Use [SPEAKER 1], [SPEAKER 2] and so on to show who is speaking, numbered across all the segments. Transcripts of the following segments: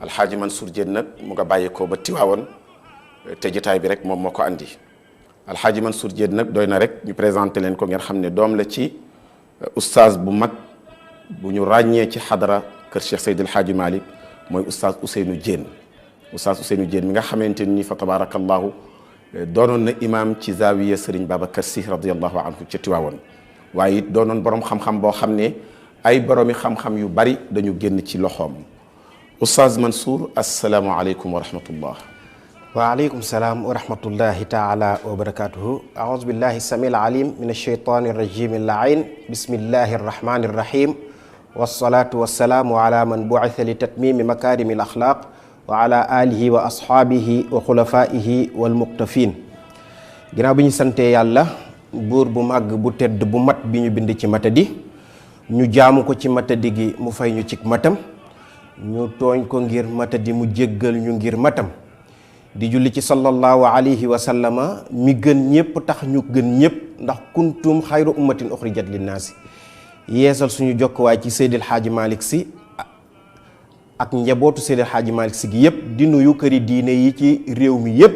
[SPEAKER 1] alxaaji Mansour Diène nag mu nga bàyyeekoo ba Tiwaawoon te jotaay bi rek moom moo ko andi alxaaji Mansour Diène nag doy na rek ñu présenté leen ko ngeen xam ne doom la ci oustaz bu mag bu ñu ràññee ci xadara kër Cheikh Seydi El Hadji Malick mooy oustaz Ousseynou Diène oustaz Ousseynou Diène mi nga xamante ni fa tabarakallahu doonoon na imam ci zawiya Serigne Babacar Sy radiyallahu anhu ca Tiwaawoon waaye it doonoon borom xam-xam boo xam ne ay boroomi xam-xam yu bari dañu génn ci loxoom oustaz Mansour asalaamualeykum wa rahmatullah.
[SPEAKER 2] waaleykum salaam wa rahmatullahi taala wa barakatuhu. aouzu billahi samil alim min alsheytani arrajim allain bismillahi arrahmani arrahim wassalatu wassalaamu ala man bu'itha li tatmimi makarimi al axlaq wa ala alihi wa ashaabihi wa xulafaihi wal muqtafin. ginnaaw bi ñu santee yàlla buur bu màgg bu tedd bu mat bi ñu bind ci matadi ñu jaamu ko ci matadi gi mu fay ñu ci matam ñu tooñ ko ngir matadi mu jéggal ñu ngir matam di julli ci sallallahu alayhi wa sallama mi gën ñëpp tax ñu gën ñëpp ndax kuntum xayru ummatin uxrijat linnaasi yeesal suñu jokkuwaay ci Seydil Hadji Malick Sy ak njabootu Seydil Hadji Malick Sy gi yëpp di nuyu këri diine yi ci réew mi yëpp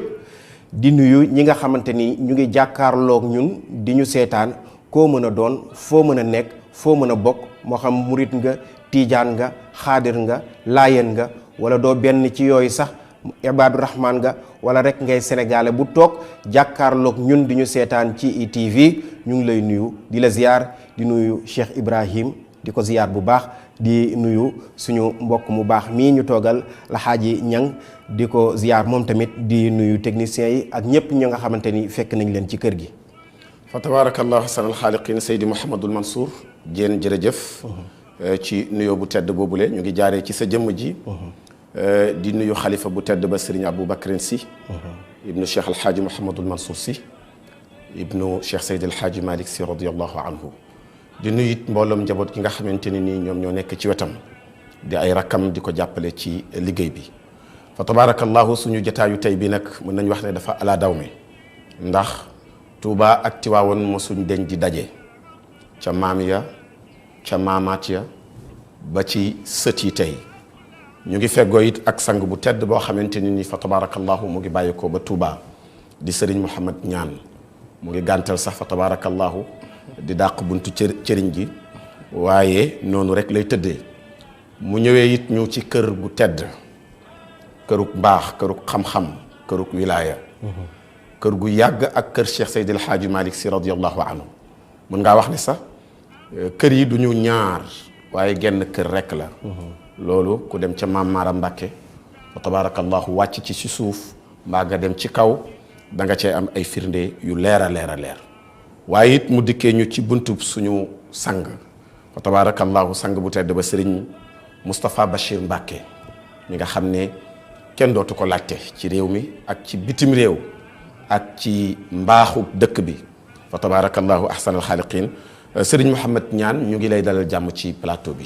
[SPEAKER 2] di nuyu ñi nga xamante ni ñu ngi jàkkaarloog ñun di ñu seetaan koo mën a doon foo mën a nekk foo mën a bokk moo xam murit nga tiijaan nga xaadir nga laayeen nga wala doo benn ci yooyu sax ibaadu rahmaan nga wala rek ngay sénégalais bu toog jàkkaarloog ñun di ñu seetaan ci ITV ñu ngi lay nuyu di la ziyaar di nuyu Cheikh Ibrahim di ko ziyaar bu baax di nuyu suñu mbokk mu baax mii ñu toogal la xaaji ñang di ko ziyaar moom tamit di nuyu techniciens yi ak ñëpp ñu nga xamante ni fekk nañ leen ci kër gi.
[SPEAKER 1] fa tabarakallahu ahsanal xaaliqin Seydi Mouhamadul Mansour Diène jërëjëf ci nuyoo bu tedd boobule ñu ngi jaaree ci sa jëmm ji di nuyu xalifa bu tedd ba Serigne Aboubacar Sy ibnu Cheikh Alhaaji Mouhamadul Mansour Sy ibnu Cheikh Seydi El Hadji Malick Sy radiyallahu anhu di nuyu it mbooloom njaboot gi nga xamante ni nii ñoom ñoo nekk ci wetam di ay rakkam di ko jàppale ci liggéey bi fa tabarakallahu suñu jotaayu tey bi nag mën nañ wax ne dafa ala daw mi ndax Touba ak Tiwaawoon mosuñ deñ di daje ca maam ya ca maamaat ya ba ci sët yi tey ñu ngi feggoo it ak sang bu tedd boo xamante ni nii fa tabarakallahu mu ngi bàyyeekoo ba Touba di Serigne Mouhamad Ñaan mu ngi gàntal sax fa tabarakallahu di dàq buntu cëriñ gi waaye noonu rek lay tëddee mu ñëwee it ñu ci kër gu tedd kërug mbaax kërug xam-xam kërug wilaaya kër gu yàgg ak kër Cheikh Seydi El Hadji Malick Sy radiyallahu anhu mën ngaa wax ne sax kër yi du ñu ñaar waaye genn kër rek la loolu ku dem ca Maam Mara Mbàkke fa tabarakallahu wàcc ci si suuf mbaa nga dem ci kaw da nga cee am ay firnde yu leer a leer a leer waaye it mu dikkee ñu ci buntub suñu sang fa tabarakallahu sang bu tedd ba Serigne Moustapha Bachir Mbàkke mi nga xam ne kenn dootu ko laajte ci réew mi ak ci bitim réew ak ci mbaaxu dëkk bi fa tabarakallahu ahsanal xaaliqin Serigne Mouhamad Ñaan ñu ngi lay dalal jàmm ci plateau bi.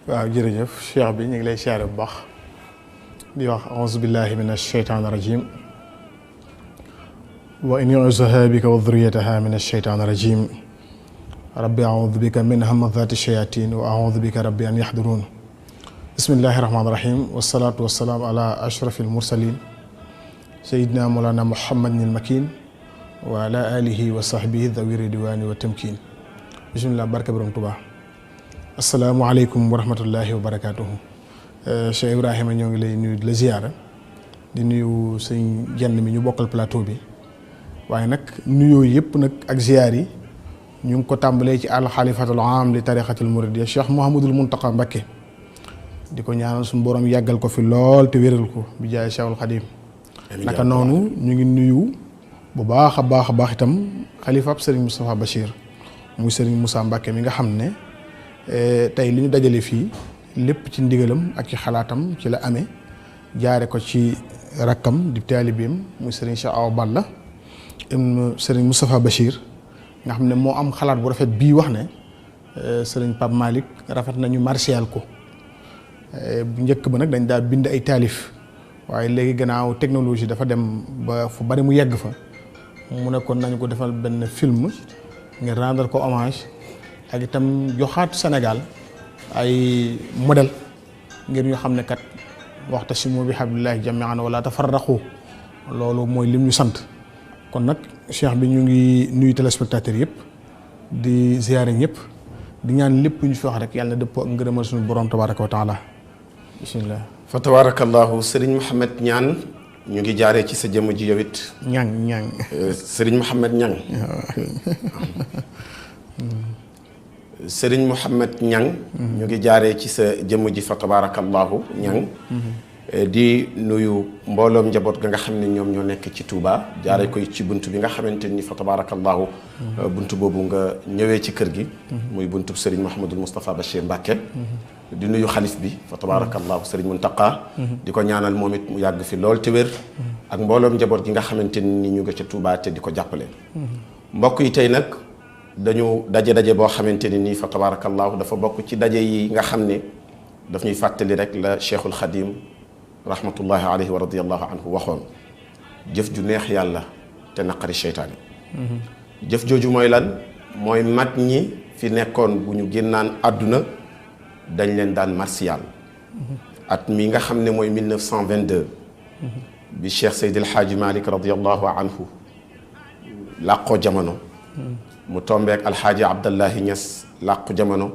[SPEAKER 3] waaw jërëjëf cheikh bi ñu ngi lay siyaare bu baax di wax auzu billahi min asheytaan rajim wa in u'iizuhaa bika wa dhurriyyatahaa min asheytaan rajim rabbi audu bika min hamazati shayatin wa audu bika rabbi an yaxduruun bismillahi rahmaani rahim wasalaatu wasalaam ala ashrafi almursalin sayidina mawlana muhammadin almakin wa ala alihi wa sahbihi dhawi ridwani wa tamkin bismillah barke borom Tuubaa asalaamaaleykum wa rahmatullahi wa barakaatuhu Cheikh Ibrahima ñoo ngi lay nuyu di la ziyaara di nuyu sëñ jenn mi ñu bokkal plateau bi waaye nag nuyoo yëpp nag ak ziyaar yi ñu ngi ko tàmbalee ci al xalifatul aam li tariqatil muridiyya Cheikh Mouhamadul Muntaqa Mbakke di ko ñaanal suñu borom yàggal ko fi lool te wéral ko bi jaay Cheikhul Xadim naka noonu ñu ngi nuyu bu baax a baax itam xalifaab Serigne Moustapha Bachir muy Serigne Moussa Mbakke mi nga xam ne tey li ñu dajale fii lépp ci ndigalam ak ci xalaatam ci la amee jaare ko ci rakkam di taalibeem muy Serigne Cheikh Awa Balla ibn Serigne Moustapha Bachir nga xam ne moo am xalaat bu rafet bii wax ne Serigne Pape Malick rafet nañu martial ko bu njëkk ba nag dañ daal bind ay taalif waaye léegi gannaaw technologie dafa dem ba fu bari mu yegg fa mu ne kon nañu ko defal benn film ngir rendre ko hommage ak itam joxaat Sénégal ay modèle ngir ñu xam ne kat waxtasimu bi hablillahi jami'an wala tafarraqu loolu mooy lim ñu sant. kon nag cheikh bi ñu ngi nuyu téléspectateurs yëpp di ziyaare ñëpp di ñaan lépp ñu fi wax rek yàlla na dëppoo ak ngërëmal suñu borom tabaraka wa taala bismillah.
[SPEAKER 1] fa tabarakallahu Serigne Mouhamed Niane ñu ngi jaaree ci sa jëmm ji yow it.
[SPEAKER 3] ñang
[SPEAKER 1] Serigne Mouhamed Niang. Serigne Mouhamed Niang. ñu ngi jaaree ci sa jëmm ji fa tabarakallahu Niang. di nuyu mbooloom njaboot ga nga xam ne ñoom ñoo nekk ci Touba jaaree koy ci bunt bi nga xamante ni fa tabarakallahu bunt boobu nga ñëwee ci kër gi. muy buntub Serigne Mouhamadul Moustapha Bachir Mbacké. di nuyu xalif bi fa tabarakallahu Serigne Mountakha. di ko ñaanal moom it mu yàgg fi lool te wér. ak mbooloom njaboot gi nga xamante ni ñu nga ca Touba te di ko jàppale. mbokk yi tey nag dañu daje boo xamante ni nii fa tabarakallahu dafa bokk ci daje yi nga xam ne daf ñuy fàttali rek la Cheikhul Khadim rahmatullahi alayhi wa radiyallahu anhu waxoon jëf ju neex yàlla te naqari seytaane. jëf jooju mooy lan mooy mag ñi fi nekkoon bu ñu génnaan àdduna dañ leen daan martial. at mi nga xam ne mooy 1922. bi Cheikh Seydil Hadji Malick radiyallahu anhu làqoo jamono. mu tombeek Alxaaji Abdallahi Niass làqu jamono.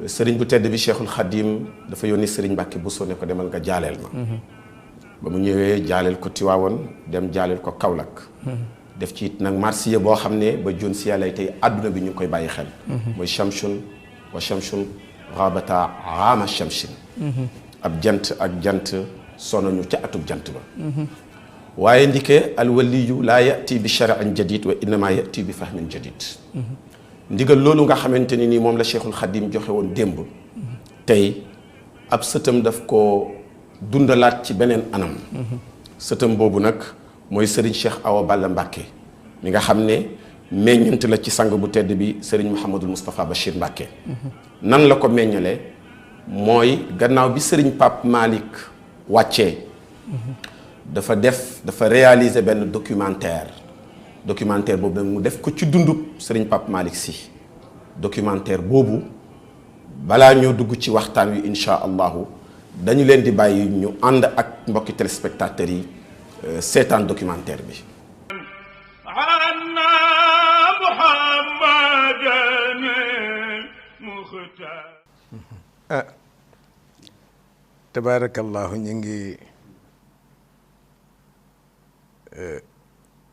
[SPEAKER 1] sëriñ bu tedd bi Cheikhul Khadim dafa yónni sëriñ Mbàkke Bousso ne ko demal nga jaaleel ma. ba mu ñëwee jaaleel ko Tiwaawoon dem jaaleel ko Kaolack. def ci it nag marsiya boo xam ne ba jon si yàlla tey àdduna bi ñu ngi koy bàyyi xel. mooy Shamsun wa Shamsun raabata aama Shamsin. ab jant ak jant sonoñu ca atub jant ba. waaye ndike alwaliyu laa yati bi shari'in jadid wa innama yati bi fahmin jadid. ndigal loolu nga xamante ni nii moom la Cheikhul Khadim joxe woon démb. tey ab sëtam daf ko dundalaat ci beneen anam. sëtam boobu nag mooy Serigne Cheikh Awa Balla Mbacké mi nga xam ne meññant la ci sang bu tedd bi Serigne Mouhamadul Moustapha Bachir Mbacké. nan la ko meññalee mooy gannaaw bi Serigne Pape Malick wàccee. dafa réaliser benn documentaire boobu nag mu def ko ci dundub Serigne Pape Malick Sy. documentaire boobu balaa ñoo dugg ci waxtaan wi incha allahu dañu leen di bàyyi ñu ànd ak mbokki téléspectateurs yi seetaan documentaire bi.
[SPEAKER 4] tabaarakallahu ñu ngi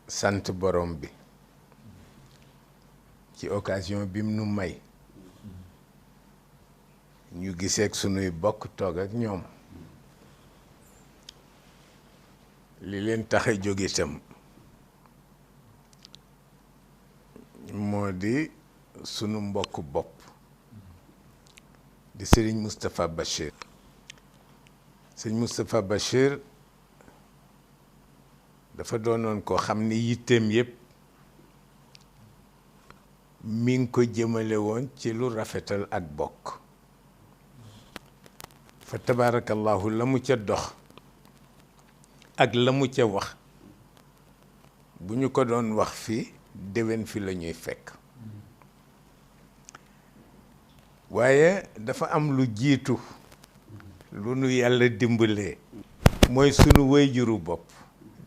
[SPEAKER 4] sant borom bi ci occasion bi mu nu may ñu giseek sunuy bokk toog ak ñoom li leen tax a jóg itam moo di sunu mbokk bopp di Serigne Moustapha Bachir. Serigne Moustapha Bachir dafa doonoon koo xam ni yitteem yépp mi ngi ko jëmale woon ci lu rafetal ak bokk. fa tabaarakallahu la mu ca dox ak la mu ca wax bu ñu ko doon wax fii déwén fi la ñuy fekk. waaye dafa am lu jiitu lu nu yàlla dimbalee mooy sunu wayjuru bopp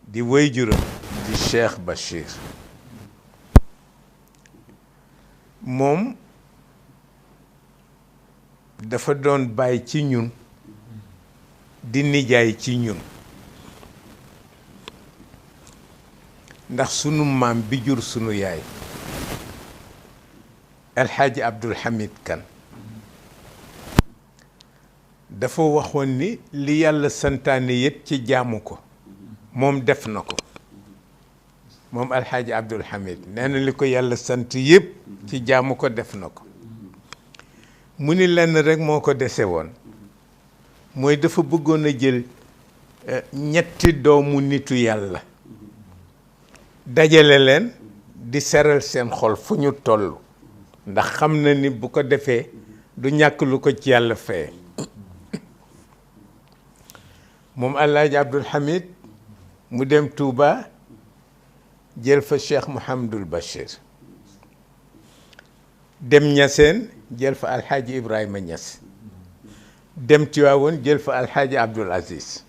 [SPEAKER 4] di wayjuram di Cheikh Bachir. moom dafa doon bàyyi ci ñun di nijaay ci ñun ndax sunu maam bi jur sunu yaay Alxaaji Abdul Hamid Kan dafa waxoon ni li yàlla santaane yépp ci jaamu ko moom def na ko moom Alxaaji Abdul Hamid nee na li ko yàlla sant yépp ci jaamu ko def na ko mu ni lenn rekk moo ko dese woon mooy dafa bëggoon a jël ñetti doomu nitu yàlla dajale leen di seral seen xol fu ñu toll ndax xam na ni bu ko defee du ñàkk lu ko ci yàlla feye moom Alaaji Abdul Hamid mu dem Touba jël fa Cheikh Mouhamadul Bachir dem Ñaseen jël fa Alxaaji Ibrahima Ñas dem Tiwaawoon jël fa alxaaji Abdul Aziz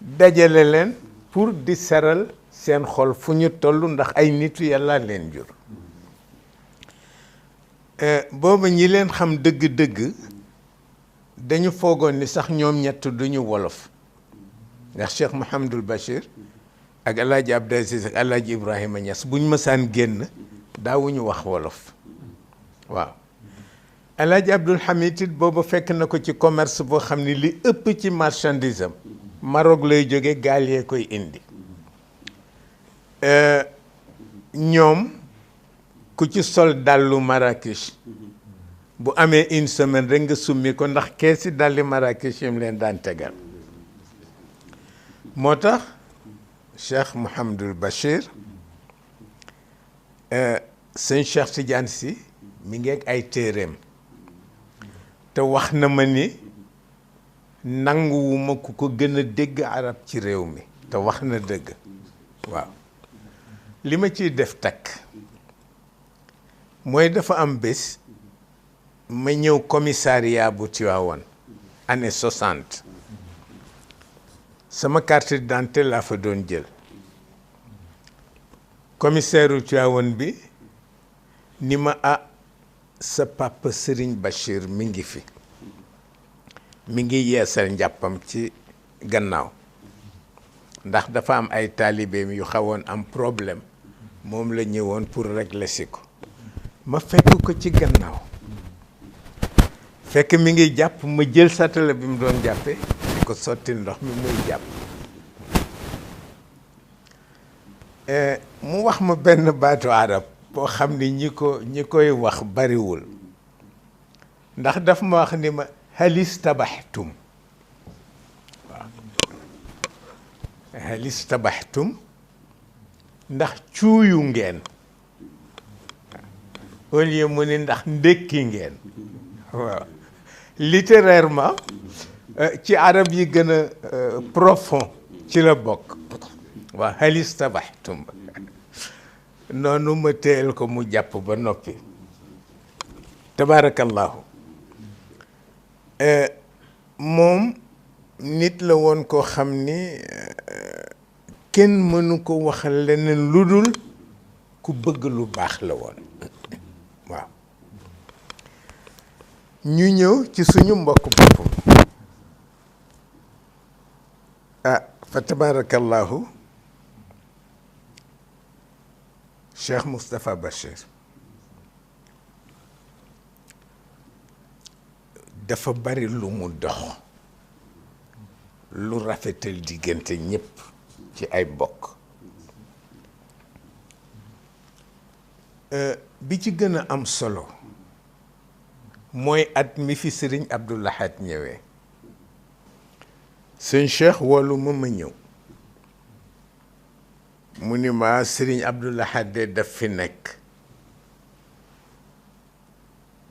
[SPEAKER 4] dajale leen pour di seral seen xol fu ñu toll ndax ay nitu yàlla leen jur booba ñi leen xam dëgg-dëgg dañu foogoon ni sax ñoom ñett duñu wolof ndax Cheikh Mouhamadul Bachir ak alaaji Abdul Aziz ak alaaji Ibrahima Niass buñ mësaan génn daawuñu wax wolof waaw alaaji Abdul Hamid it booba fekk na ko ci commerce boo xam ni li ëpp ci marchandise am Maroc lay jóge gaal yee koy indi ñoom ku ci sol dàllu Marrakech bu amee une semaine rek nga summi ko ndax keesi dàlli Marrakech yim leen daan tegal moo tax Cheikh Mouhamadul Bachir sëñ Cheikh Tidiane Sy mi ngi ak ay téeréem te wax na ma ni nanguwuma ku ko gën a dégg arab ci réew mi te wax na dëgg waaw li ma ciy def takk mooy dafa am bés ma ñëw commissariat bu Tivaouane année 60 sama carte d'identité laa fa doon jël commissaire u Tivaouane bi ni ma sa papa Serigne Bachir mi ngi fi mi ngi yeesal njàppam ci gannaaw ndax dafa am ay taalibeem yu xawoon am problème moom la ñëwoon pour régler si ko ma fekk ko ci gannaaw fekk mi ngi jàpp ma jël satala bi mu doon jàppe di ko sotti ndox mi muy jàpp mu wax ma benn baatu arab boo xam ni ñi koy wax bariwul ndax daf ma wax ni ma halis tabaxtum waaw halis tabaxtum ndax cuuyu ngeen au lieu mu ni ndax ndékki ngeen waaw littérairement ci arab yi gën a profond ci la bokk waaw halis tabaxtum noonu ma téyel ko mu jàpp ba noppi tabaarakallahu moom nit la woon koo xam ni kenn mënu ko waxal leneen lu dul ku bëgg lu baax la woon waaw ñu ñëw ci suñu mbokk boppam fa tabaarakallahu Cheikh Moustapha Bachir dafa bari lu mu dox lu rafetal diggante ñépp ci ay bokk bi ci gën a am solo mooy at mi fi Sëriñ Abdou Lahad ñëwee sëñ Cheikh woolu ma ñëw mu ni ma Sëriñ Abdou Lahad de daf fi nekk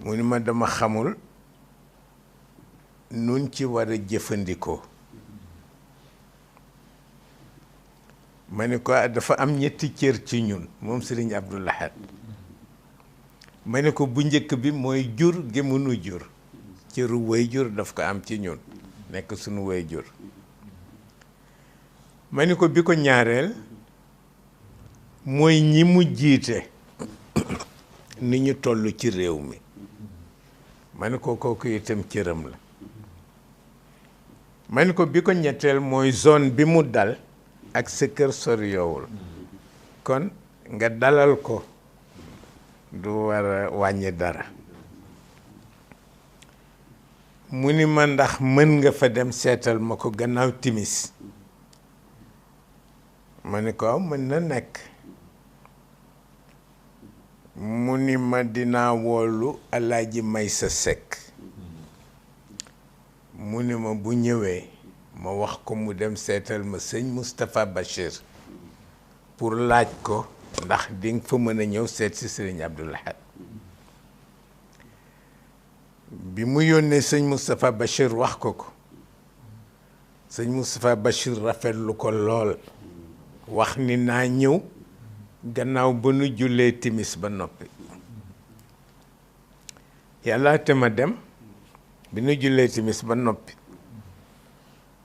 [SPEAKER 4] mu ni ma dama xamul nun ci war a jëfandikoo ma ni ko dafa am ñetti cër ci ñun moom Sëriñ Abdou Lahad ma ni ko bu njëkk bi mooy jur gi mënu jur cëru way jur daf ko am ci ñun nekk sunu way jur ma ni ko bi ko ñaareel mooy ñi mu jiite ni ñu toll ci réew mi ma ni ko kooku itam cëram la ma ni ko bi ko ñetteel mooy zone bi mu dal ak sa kër soriyoowul kon nga dalal ko du war a wàññi dara mu ni ma ndax mën nga fa dem seetal ma ko gannaaw timis ma ni ko mën na nekk mu ni ma dinaa woolu Alaaji Maysa Sekk mu ni ma bu ñëwee ma wax ko mu dem seetal ma sëñ Moustapha Bachir pour laaj ko ndax di nga fa mën a ñëw seet si Sëriñ Abdou Lahad bi mu yónnee sëñ Moustapha Bachir wax ko ko sëñ Moustapha Bachir rafetlu ko lool wax ni naa ñëw gannaaw ba nu jullee timis ba noppi yàlla te ma dem bi nu jullee timis ba noppi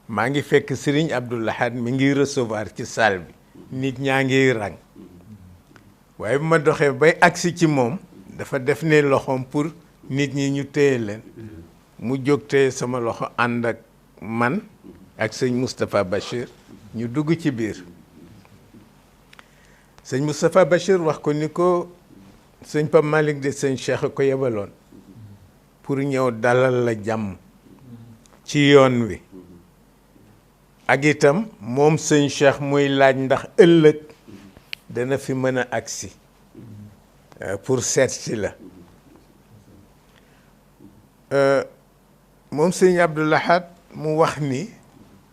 [SPEAKER 4] maa ngi fekk Serigne Abdou Lahad mi ngi recevoir ci salle bi nit ñaa ngi rang waaye bu ma doxee bay agsi ci moom dafa def ne loxoom pour nit ñi ñu téye leen mu jóg téye sama loxo ànd ak man ak sëñ Moustapha Bachir ñu dugg ci biir sëñ Moustapha Bachir wax ko ni ko sëñ Pape Malick de sëñ Cheikh ko yebaloon pour ñëw dalal la jàmm ci yoon wi ak itam moom sëñ Cheikh muy laaj ndax ëllëg dana fi mën a agsi pour seet si la moom sëñ Abdou Lahad mu wax ni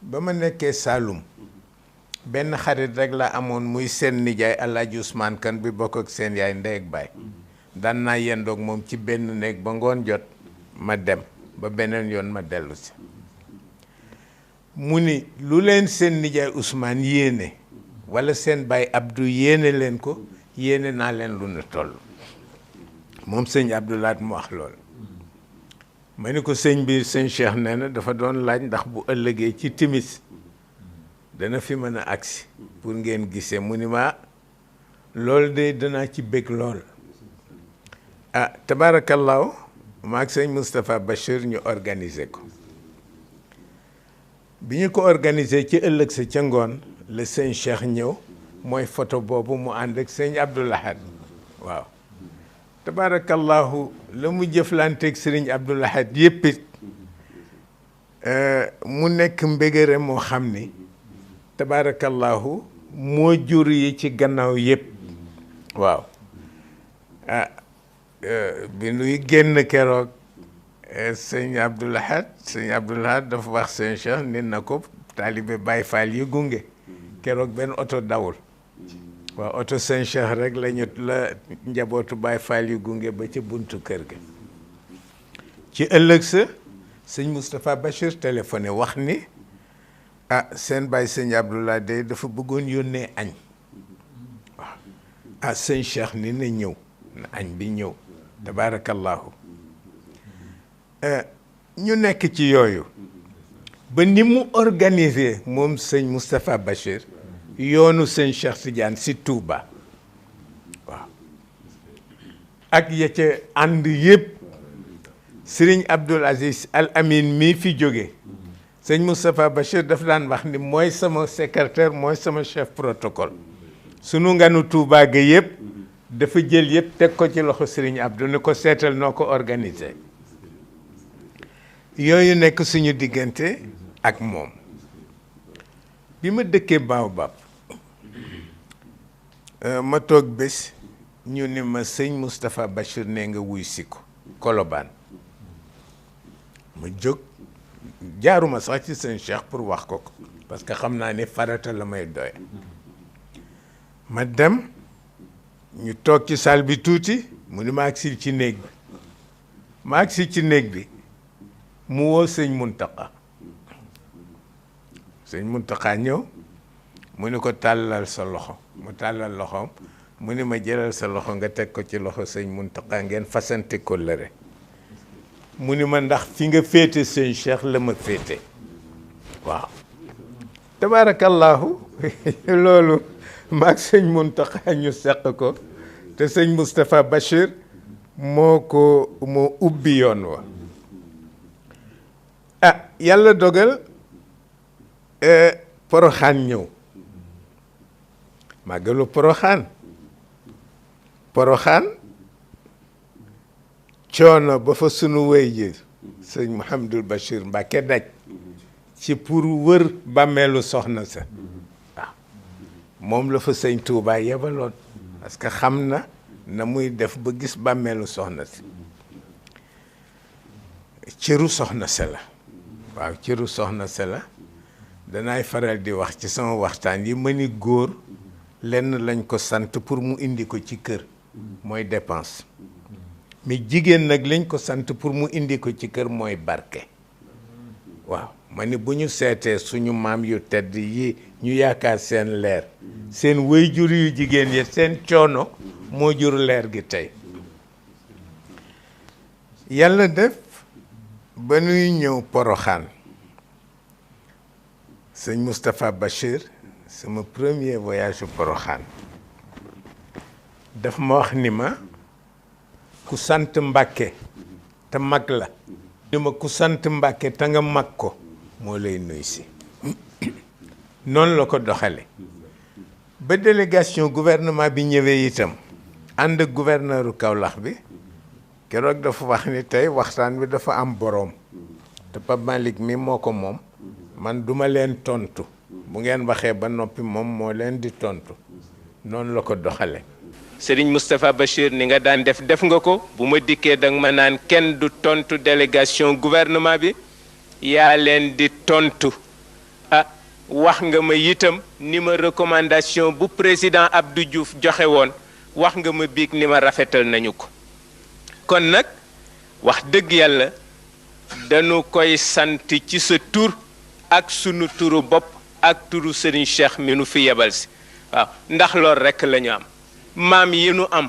[SPEAKER 4] ba ma nekkee Saloum benn xarit rek la amoon muy seen nijaay Alaaji Ousmane Kan bi bokk ak seen yaay ndey ak baay daan naa yendoog moom ci benn néeg ba ngoon jot ma dem ba beneen yoon ma dellu si mu ni lu leen seen nijaay Ousmane yéene wala seen baay Abdou yéene leen ko yéene naa leen lu ne toll moom sëñ Abdou Lahad mu wax lool ma ni ko sëñ bi sëñ Cheikh nee na dafa doon laaj ndax bu ëllëgee ci timis dana fi mën a agsi pour ngeen gisee mu ni ma loolu de danaa ci bég lool ah tabaarakallaahu maag sëñ Moustapha Bachir ñu organiser ko bi ñu ko organiser ci ëllëg sa ca ngoon la sëñ Cheikh ñëw mooy photo boobu mu ànd ak sëñ Abdou Lahad waaw tabaarakallaahu la mu jëflanteeg sëriñ Abdou Lahad yépp it mu nekk mbégére moo xam ni tabaarakallaahu moo jur yi ci gannaaw yépp waaw ah bi nuy génn keroog sëñ Abdou Lahad dafa wax sëñ Cheikh nit na ko taalibe Baay Faal yi gunge keroog benn oto dawul waaw oto sëñ Cheikh rek la njabootu Baay Faal yi gunge ba ca buntu kër ga ci ëllëg sa sëñ Moustapha Bachir téléphoné wax ni ah seen baay sëñ Abdou Lahad de dafa bëggoon yónnee añ waaw ah sëñ Cheikh ni na ñëw na añ bi ñëw tabaarakallaahu ñu nekk ci yooyu ba ni mu organisé moom sëñ Moustapha Bachir yoonu sëñ Cheikh Tidiane si Touba waaw ak ya ca ànd yëpp Serigne Abdoul Aziz Al Amin mii fi jóge sëñ Moustapha Bachir daf daan wax ni mooy sama secrétaire mooy sama chef protocole sunu nganu Touba ga yëpp dafa jël yëpp teg ko ci loxo Serigne Abdou ni ko seetal noo ko organisé yooyu nekk suñu diggante ak moom bi ma dëkkee Baobab ma toog bés ñu ni ma sëñ Moustapha Bachir ne nga wuy si ko Colobane ma jóg jaaruma sax ci sëñ Cheikh pour wax ko parce que xam naa ne farata la may doy ma dem ñu toog ci salle bi tuuti mu ni ma agsi ci néeg bi ma agsi ci néeg bi mu woo sëñ Muntaqa sëñ Muntaqa ñëw mu ni ko tàllal sa loxo mu tàllal loxoom mu ni ma jëlal sa loxo nga teg ko ci loxo sëñ Muntaqa ngeen fasante kóllëre mu ni ma ndax fi nga féete sëñ Cheikh la ma féete waaw tabaarakallaahu loolu maag sëñ Muntaqa ñu seq ko te sëñ Moustapha Bachir moo ubbi yoon wa ah yàlla dogal Poroxaan ñëw màggalu Poroxaan coono ba fa sunu wéy ji sëñ Mouhamadul Bachir Mbacke daj ci pour wër bàmmeelu soxna sa waaw moom la fa sëñ Touba yebaloon parce que xam na muy def ba gis bàmmeelu soxna si cëru soxna sa la waaw cëru soxna sa la danaay faral di wax ci sama waxtaan yi ma ni góor lenn lañ ko sant pour mu indi ko ci kër mooy dépense mais jigéen nag lañ ko sant pour mu indi ko ci kër mooy barke waaw ma ni bu ñu seetee suñu maam yu tedd yi ñu yaakaar seen leer seen waajur yu jigéen yi seen coono moo jur leer gi tey yàlla def ba nuy ñëw Poroxaan sëñ Moustapha Bachir sama premier voyage Poroxaan daf ma wax ni ma ku sant Mbàkke te mag la ni ma ku sant Mbàkke te nga mag ko moo lay nuy si noonu la ko doxale ba délégation gouvernement bi ñëwee itam ànd ak gouverneuru Kaolack bi keroog dafa wax ni tey waxtaan bi dafa am boroom te Pape Malick mi moo ko moom man duma leen tontu bu ngeen waxee ba noppi moom moo leen di tontu noonu la ko doxale
[SPEAKER 5] Serigne Moustapha Bachir ni nga daan def nga ko bu ma dikkee danga ma naan kenn du tontu délégation gouvernement bi yaa leen di tontu ah wax nga ma itam ni ma recommandation bu président Abdou Diouf joxe woon wax nga ma biig ni ma rafetal nañu ko kon nag wax dëgg yàlla dañu koy sant ci sa tur ak sunu turu bopp ak turu Serigne Cheikh mi nu fi yebal si waaw ndax loolu rekk la ñu am maam yi nu am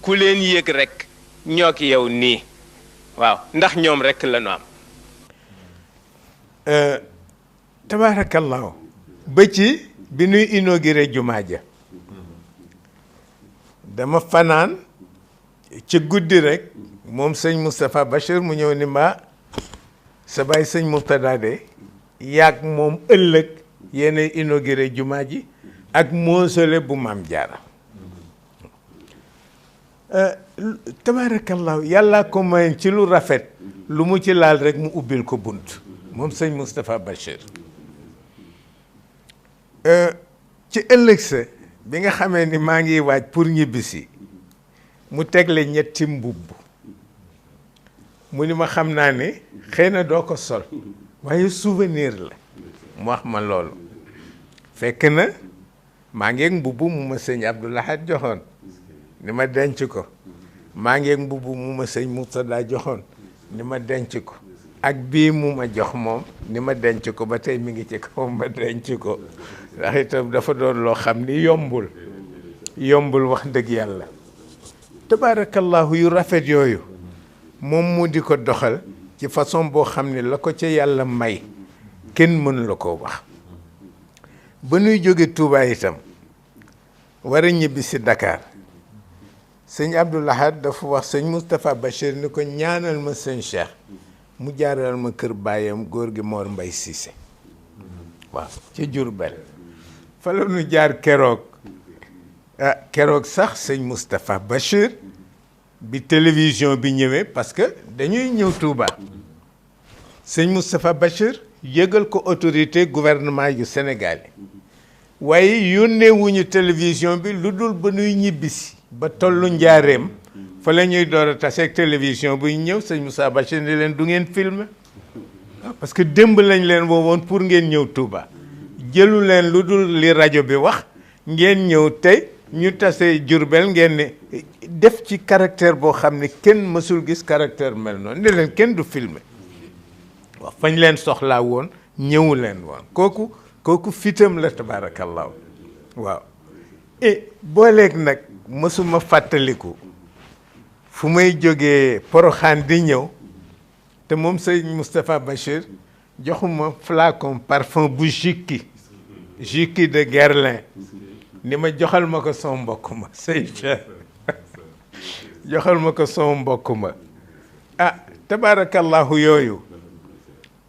[SPEAKER 5] ku leen yëg rekk ñoo ki yow nii waaw ndax ñoom rekk la ñu am
[SPEAKER 4] tabaarakallaahu ba ci bi nuy inauguré jumaa ja dama fanaan ci guddi rekk moom sëñ Moustapha Bachir mu ñëw ni ma sa baay sëñ Murtada de yàgg moom ëllëg yéenay inauguré jumaa ji ak mausolée bu Maam Jaara tabaarakallaahu yàlla ko may ci lu rafet lu mu ci laal rekk mu ubbil ko bunt moom sëñ Moustapha Bachir ci ëllëg sa bi nga xamee ni maa ngi waaj pour ñibbisi mu tegle ñetti mbubb mu ni ma xam naa ne xëy na doo ko sol waaye souvenir la mu wax ma loolu fekk na maa ngeeg mbubb mu ma sëñ Abdou Lahad joxoon ni ma denc ko maa ngeeg mbubb mu ma sëñ Murtada joxoon ni ma denc ko ak bii mu ma jox moom ni ma denc ko ba tey mi ngi ci kaw ma denc ko ndax itam dafa doon loo xam ni yombul wax dëgg yàlla tabaarakallahu yu rafet yooyu moom mu di ko doxal ci façon boo xam ne la ko ca yàlla may kenn mënu la ko wax ba nuy jóge Touba itam war a ñibbi si Dakar sëñ Abdou Lahad dafa wax sëñ Moustapha Bachir ni ko ñaanal ma sëñ Cheikh mu jaaral ma kër baayam góor gi Mor Mbay Cissé waaw ci Jurbel fa la nu jaar keroog sax sëñ Moustapha Bachir bi télévision bi ñëwee parce que dañuy ñëw Touba sëñ Moustapha Bachir yëgal ko autorité gouvernement yu Sénégal waaye yónnee wuñu télévision bi lu dul ba nuy ñibbisi ba tollu njaareem fa la ñuy door a taseeg télévision buy ñëw sëñ Moustapha Bachir ni leen du ngeen filmer parce que démb lañ leen woowoon pour ngeen ñëw Touba jëlu leen lu dul li rajo bi wax ngeen ñëw tey ñu tase Jurbel ngeen ne def ci caractère boo xam ne kenn mësul gis caractère mel noonu ne leen kenn du filmer waaw fañ leen soxlaa woon ñëwu leen woon kooku fitam la tabaarakallaahu waaw et booleeg nag mësuma fàttaliku fu may jógee Poroxaan di ñëw te moom sëñ Moustapha Bachir joxuma flacon parfum bu Jikki de Guerlain ni ma joxal ma ko son mbokk ma sëñ Cheikh joxal ma ko son mbokk ma ah tabaarakallahu yooyu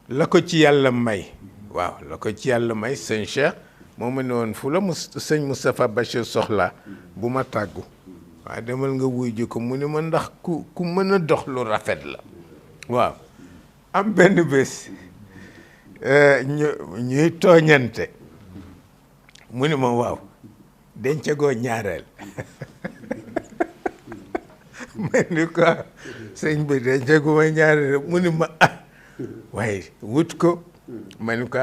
[SPEAKER 4] la ko ci yàlla may waaw la ko ci yàlla may sëñ Cheikh moo ma ne woon fu la sëñ Moustapha Bachir soxla bu ma tàggu waaw demal nga wuy ji ko mu ni ma ndax ku mën a dox lu rafet la waaw am benn bés ñuy tooñante mu ni ma waaw dencagoo ñaareel ma ni ko sëñ bi dencaguma ñaareel mu ni ma ah waaye wut ko ma ni ko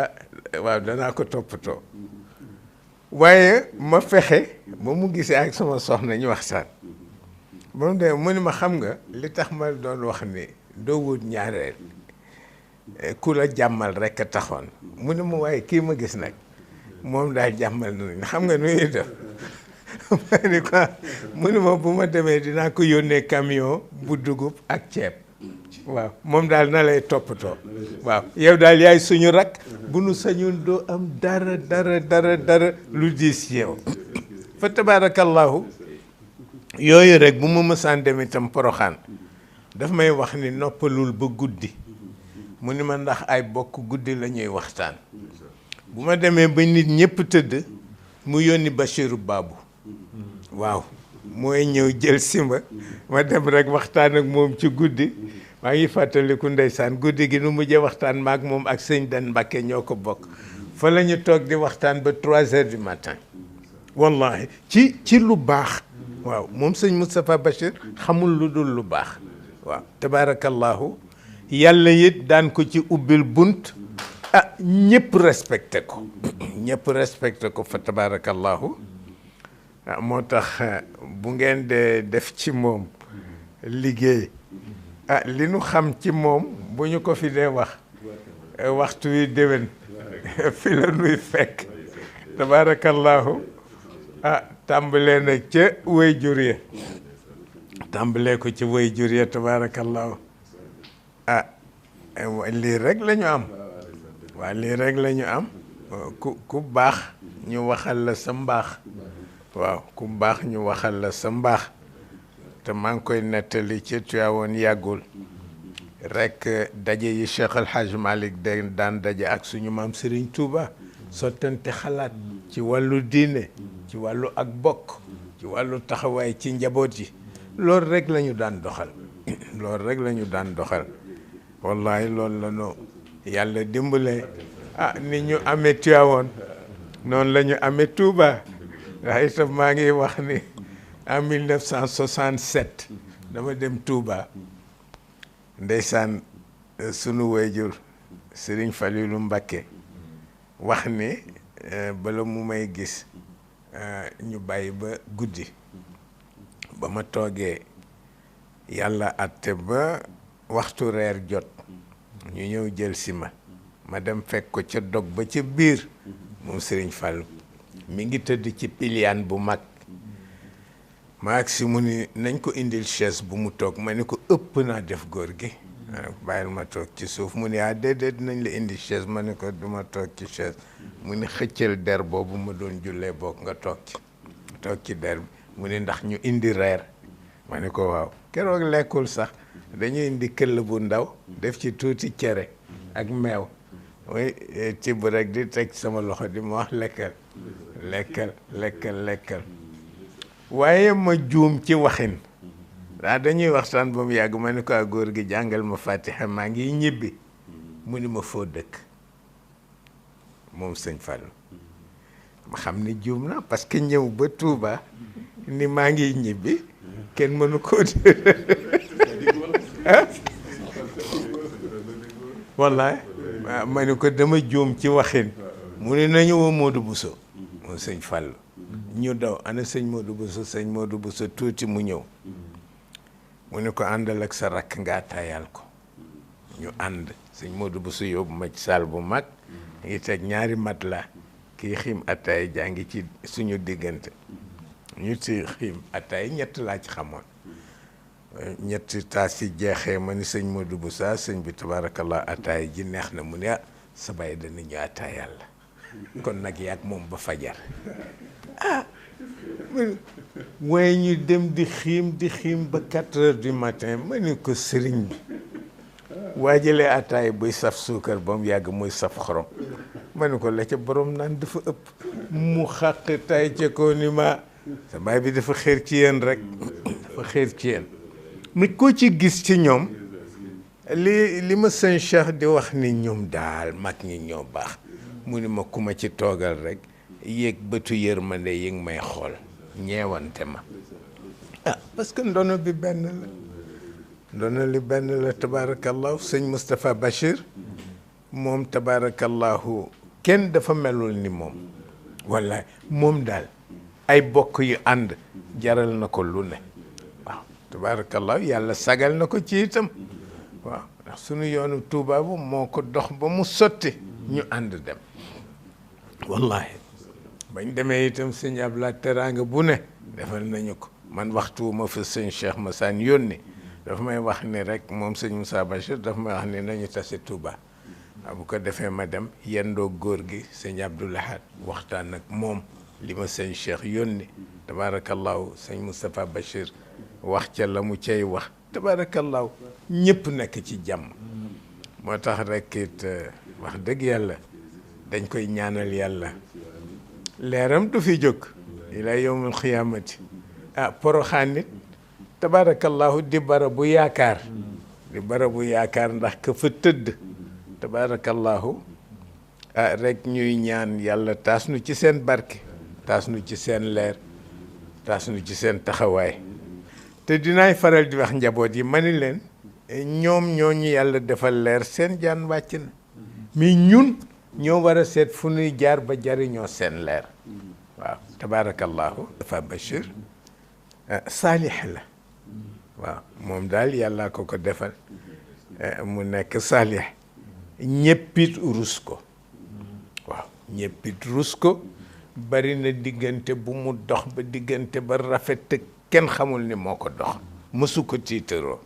[SPEAKER 4] waaw danaa ko toppatoo waaye ma fexe ba mu gisee ak sama soxna ñu waxtaan ba mu demee mu ni ma xam nga li tax ma doon wax ni doo wut ñaareel ku la jàmmal rekk a taxoon mu ni ma waaye kii ma gis nag moom daal jàmmal nañu xam nga nu ñuy def ma ni ko mu ni ma bu ma demee dinaa ko yónnee camion bu dugub ak ceeb waaw moom daal na lay toppatoo waaw yow daal yaay suñu rak bu nu sañoon doo am dara lu diis yow fa tabarakallahu yooyu rek bu ma mësaan dem itam Poroxaan daf may wax ni noppalul ba guddi mu ni ma ndax ay bokk guddi la ñuy waxtaan bu ma demee ba nit ñëpp tëdd mu yónni Bachiru Baabu waaw mooy ñëw jël si ma dem rek waxtaan ak moom ci guddi maa ngi fàttaliku ndeysaan guddi gi nu mujjee waxtaan maak moom ak sëñ Dan Mbàkke ñoo ko bokk fa la ñu toog di waxtaan ba 3 heures du matin wallahi ci lu baax waaw moom sëñ Moustapha Bachir xamul lu dul lu baax waaw tabarakallahu yàlla it daan ko ci ubbil bunt ah ñëpp respecté ko ñëpp respecté ko fa tabarakallahu moo tax bu ngeen de def ci moom liggéey li nu xam ci moom bu ñu ko fi dee wax waxtu wi déwén fi la nuy fekk tabarakallahu tàmbalee na ca way jur ya tàmbalee ko ci way jur ya tabarakallahu lii rek la ñu am waaw lii rek la ñu am ku baax ñu waxal la sa mbaax waaw ku baax ñu waxal la sa mbaax te maa ngi koy nettali ci Tiwaawoon yàggul rek daje yi Cheikh El Hadj Malick daan daje ak suñu maam Serigne Touba sottante xalaat ci wàllu diine ci wàllu ak bokk ci wàllu taxawaay ci njaboot yi loolu rek la ñu daan doxal loolu rek la ñu daan doxal wallahi loolu la ñu yàlla dimbale ni ñu amee Tiwaawoon noonu la ñu amee Touba waaye itam maa ngi wax ni en 1967 dama dem Touba ndeysaan sunu wayjur Serigne Falilou Mbacké wax ni bala mu may gis ñu bàyyi ba guddi ba ma toogee yàlla atte ba waxtu reer jot ñu ñëw jël si ma dem fekk ko ca dog ba ca biir moom Serigne Fallou mi ngi tëdd ci piliyaan bu mag ma ak si mu ni nañ ko indil chaise bu mu toog ma ni ko ëpp naa def góor gi bàyyil ma toog ci suuf mu ni déedéet nañ la indi chaise ma ni ko duma toog ci chaise mu ni xëccal der boobu ma doon jullee boog nga toog ci der bi mu ni ndax ñu indi reer ma ni ko waaw keroog lekkul sax dañuy indi këll bu ndaw def ci tuuti cere ak meew mooy tibb rek di teg sama loxo di ma wax lekkal waaye ma juum ci waxin dañuy waxtaan ba mu yàgg ma ni ko góor gi jàngal ma fatiha maa ngi ñibbi mu ni ma foo dëkk moom sëñ Fallou ma xam ni juum na parce que ñëw ba Touba ni maa ngi ñibbi kenn mënu ko wallaay ma ni ko dama juum ci waxin mu ne nañu woo Modou Bousso moom sëñ Fallou ñu daw ana sëñ Modou Bousso tuuti mu ñëw mu ne ko àndal ak sa rakk nga ataayal ko ñu ànd sëñ Modou Bousso yóbbu ma ci saal bu mag ngi teg ñaari mat la kii xiim ataay jaa ngi ci suñu diggante ñu ci xiim ataay ñett laa ci xamoon ñetti taas yi jeexee ma ni sëñ Modou Bousso sëñ bi tabarakallah ataay ji neex na mu ne sa bàyyi dana ñu ataayal la kon nag yàgg moom ba fajar waaye ñu dem di xiim ba 4 heures du matin ma ni ko sëriñ bi waajalee ataay buy saf suukar ba mu yàgg muy saf xorom ma ni ko la ca borom naan dafa ëpp mu xàq tay ca ko ni ma sa baay bi dafa xeer ci yéen rek dafa xeer ci yéen mi ko ci gis ci ñoom li ma sëñ Cheikh di wax ni ñoom daal mag ñi ñoo baax mu ni ma ku ma ci toogal rek yéeg bëtu yërmande yi ngi may xool ñeewante ma parce que ndono bi benn la ndono li benn la tabarakallahu sëñ Moustapha Bachir moom tabarakallahu kenn dafa melul ni moom wallaay moom daal ay bokk yu ànd jaral na ko lu ne waaw tabarakallahu yàlla sagal na ko ci itam waaw ndax sunu yoonu Tuuba bu moo ko dox ba mu sotti ñu ànd dem wallahi bañ demee itam sëñ Abdoulaye teraanga bu ne defal nañu ko man waxtu ma fa sëñ Cheikh Massane yónni dafa may wax ni rek moom sëñ Moussa Bachir dafa may wax ni nañu tase Touba bu ko defee ma dem yendoo góor gi sëñ Abdoul Ahad waxtaan ak moom li ma sëñ Cheikh yónni tabarakallahu sëñ Moustapha Bachir wax ca la mu cay wax tabarakallahu ñëpp nekk ci jàmm moo tax rek it wax dëgg yàlla dañ koy ñaanal yàlla leeram du fi jóg ila yawmul xiyaamati poroxaan nit tabarakallahu di barabu yaakaar ndax ka fa tëdd tabarakallahu rek ñuy ñaan yàlla taas nu ci seen barke taas nu ci seen leer taas nu ci seen taxawaay te dinaay faral di wax njaboot yi ma ni leen ñoom ñoo ñu yàlla defal leer seen jaan wàcc na mais ñun ñoo war a seet fu nuy jaar ba jariñoo seen leer waaw tabarakallahu dafa Bachir saalix la waaw moom daal yàlla ko defal mu nekk saalix ñëppit rus ko waaw ñëppit rus ko bari na diggante bu mu dox ba diggante ba rafet te kenn xamul ni moo ko dox mësu ko tiitaroo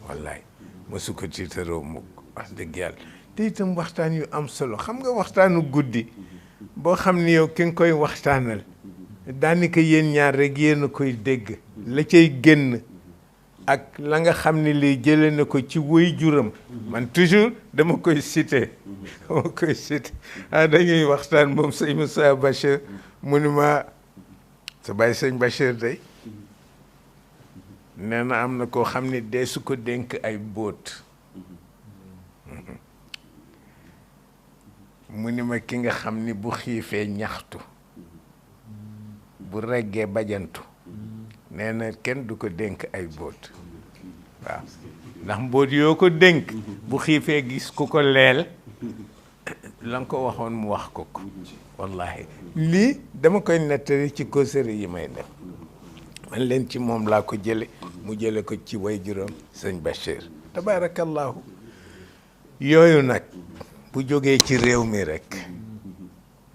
[SPEAKER 4] wallaay mësu ko tiitaroo mukk wax dëgg yàlla te itam waxtaan yu am solo xam nga waxtaanu guddi boo xam ni yow ki nga koy waxtaanal daanaka yéen ñaar rek yéen a koy dégg la cay génn ak la nga xam ni lii jëlee na ko ci wéy juram man toujours dama koy cité dañuy waxtaan moom sëñ Moussa Bachir mu ni ma sa bàyyi sëñ Bachir day nee na am na koo xam ni dee su ko dénk ay mbóot mu ni ma ki nga xam ni bu xiifee ñaxtu bu reggee bajantu nee na kenn du ko dénk ay mbóot waaw ndax mbóot yoo ko dénk bu xiifee gis ku ko leel la nga ko waxoon mu wax ko wallahi lii dama koy nettali ci causerie yi may def man leen ci moom laa ko jële mu jële ko ci way juróom sëñ Bachir tabarakallahu yooyu nag bu jógee ci réew mi rek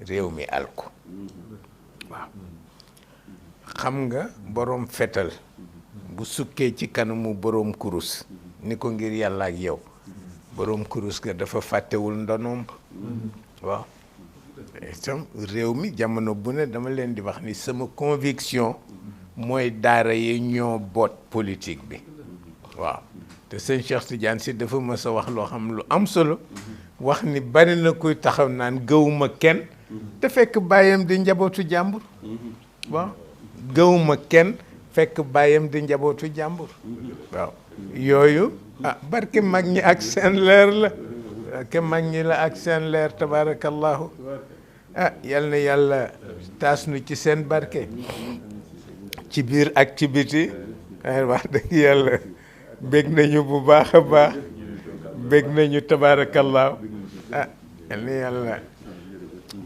[SPEAKER 4] réew mi alko waaw xam nga boroom fetal bu sukkee ci kanamu boroom kurus ni ko ngir yàlla ak yow boroom kurus ga dafa fàttewul ndonoom waaw itam réew mi jamono bu ne dama leen di wax ni sama conviction mooy daara yi ñoo boot politique bi waaw te sëñ Cheikh Tidiane si dafa mës a wax loo xam lu am solo wax ni bari na kuy taxaw naan gëwuma kenn te fekk bàyyam di njabootu jàmbur waaw gëwuma kenn fekk bàyyam di njabootu jàmbur waaw yooyu barke mag ñi ak seen leer la barke mag ñi la ak seen leer tabarakallahu yal na yàlla taas nu ci seen barke ci biir ak ci biti wax dëgg yàlla bég nañu bu baax a baax bég nañu tabarakallahu yal na yàlla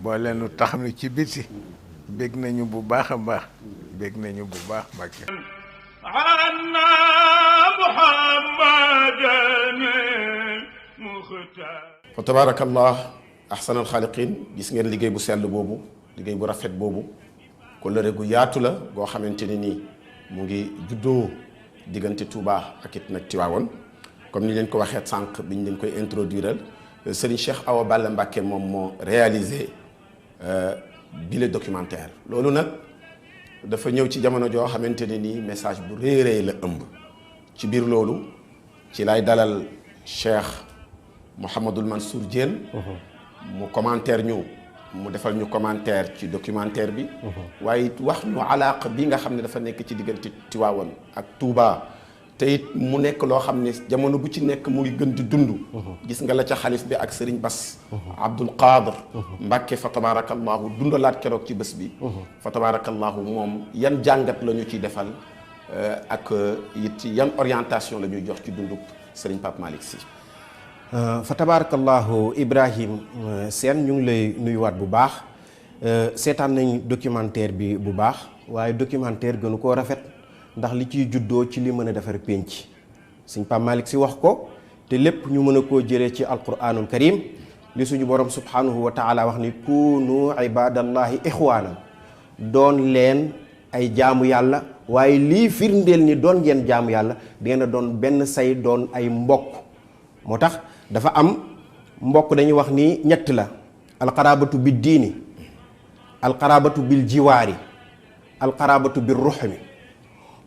[SPEAKER 4] boole nu tax nu ci biti bég nañu bu baax a baax bég nañu bu baax Mbàkke anna Muhammadan muxtaar
[SPEAKER 1] fa tabarakallah ahsanal xaaliqin gis ngeen liggéey bu sell boobu liggéey bu rafet boobu kóllëre gu yaatu la goo xamante ni nii mu ngi juddoo diggante Touba ak it nag Tiwaawoon comme ni leen ko waxee sànq biñ leen koy introduiral Serigne Cheikh Awa Balla Mbacké moom moo réalisé bile documentaire loolu nag dafa ñëw ci jamono joo xamante ne nii message bu réeréy la ëmb ci biir loolu ci lay dalal Cheikh Mouhamadul Mansour Diène mu commentaire ñu mu defal ñu commentaire ci documentaire bi waaye wax ñu alaaq bi nga xam ne dafa nekk ci diggante Tiwaawan ak Touba te it mu nekk loo xam ne jamono bu ci nekk mu ngi gën di dund gis nga la ca xalif bi ak Serigne Bass Abdoul Qadir Mbacké fa tabarakallahu dundalaat keroog ci bés bi fa tabarakallahu moom yan jàngat la ñu ciy defal ak it yan orientation la ñuy jox ci dundub Serigne Pape Malick Sy
[SPEAKER 2] fa tabarakallahu Ibrahim Sène ñu ngi lay nuyuwaat bu baax seetaan nañ documentaire bi bu baax waaye documentaire gënu koo rafet ndax li ciy juddoo ci li mën a defar pénc Sëñ Pape Malick Sy wax ko te lépp ñu mën a koo jëlee ci alquranul karim li suñu borom subhanahu wa taala wax ni kunu ibadallahi ixwaana doon leen ay jaamu yàlla waaye lii firndeel ni doon ngeen jaamu yàlla di ngeen a doon benn say doon ay mbokk. moo tax dafa am mbokk dañuy wax ni ñett la: alqarabatu bi diini, alqarabatu bil jiwaari, alqarabatu bir ruhmi.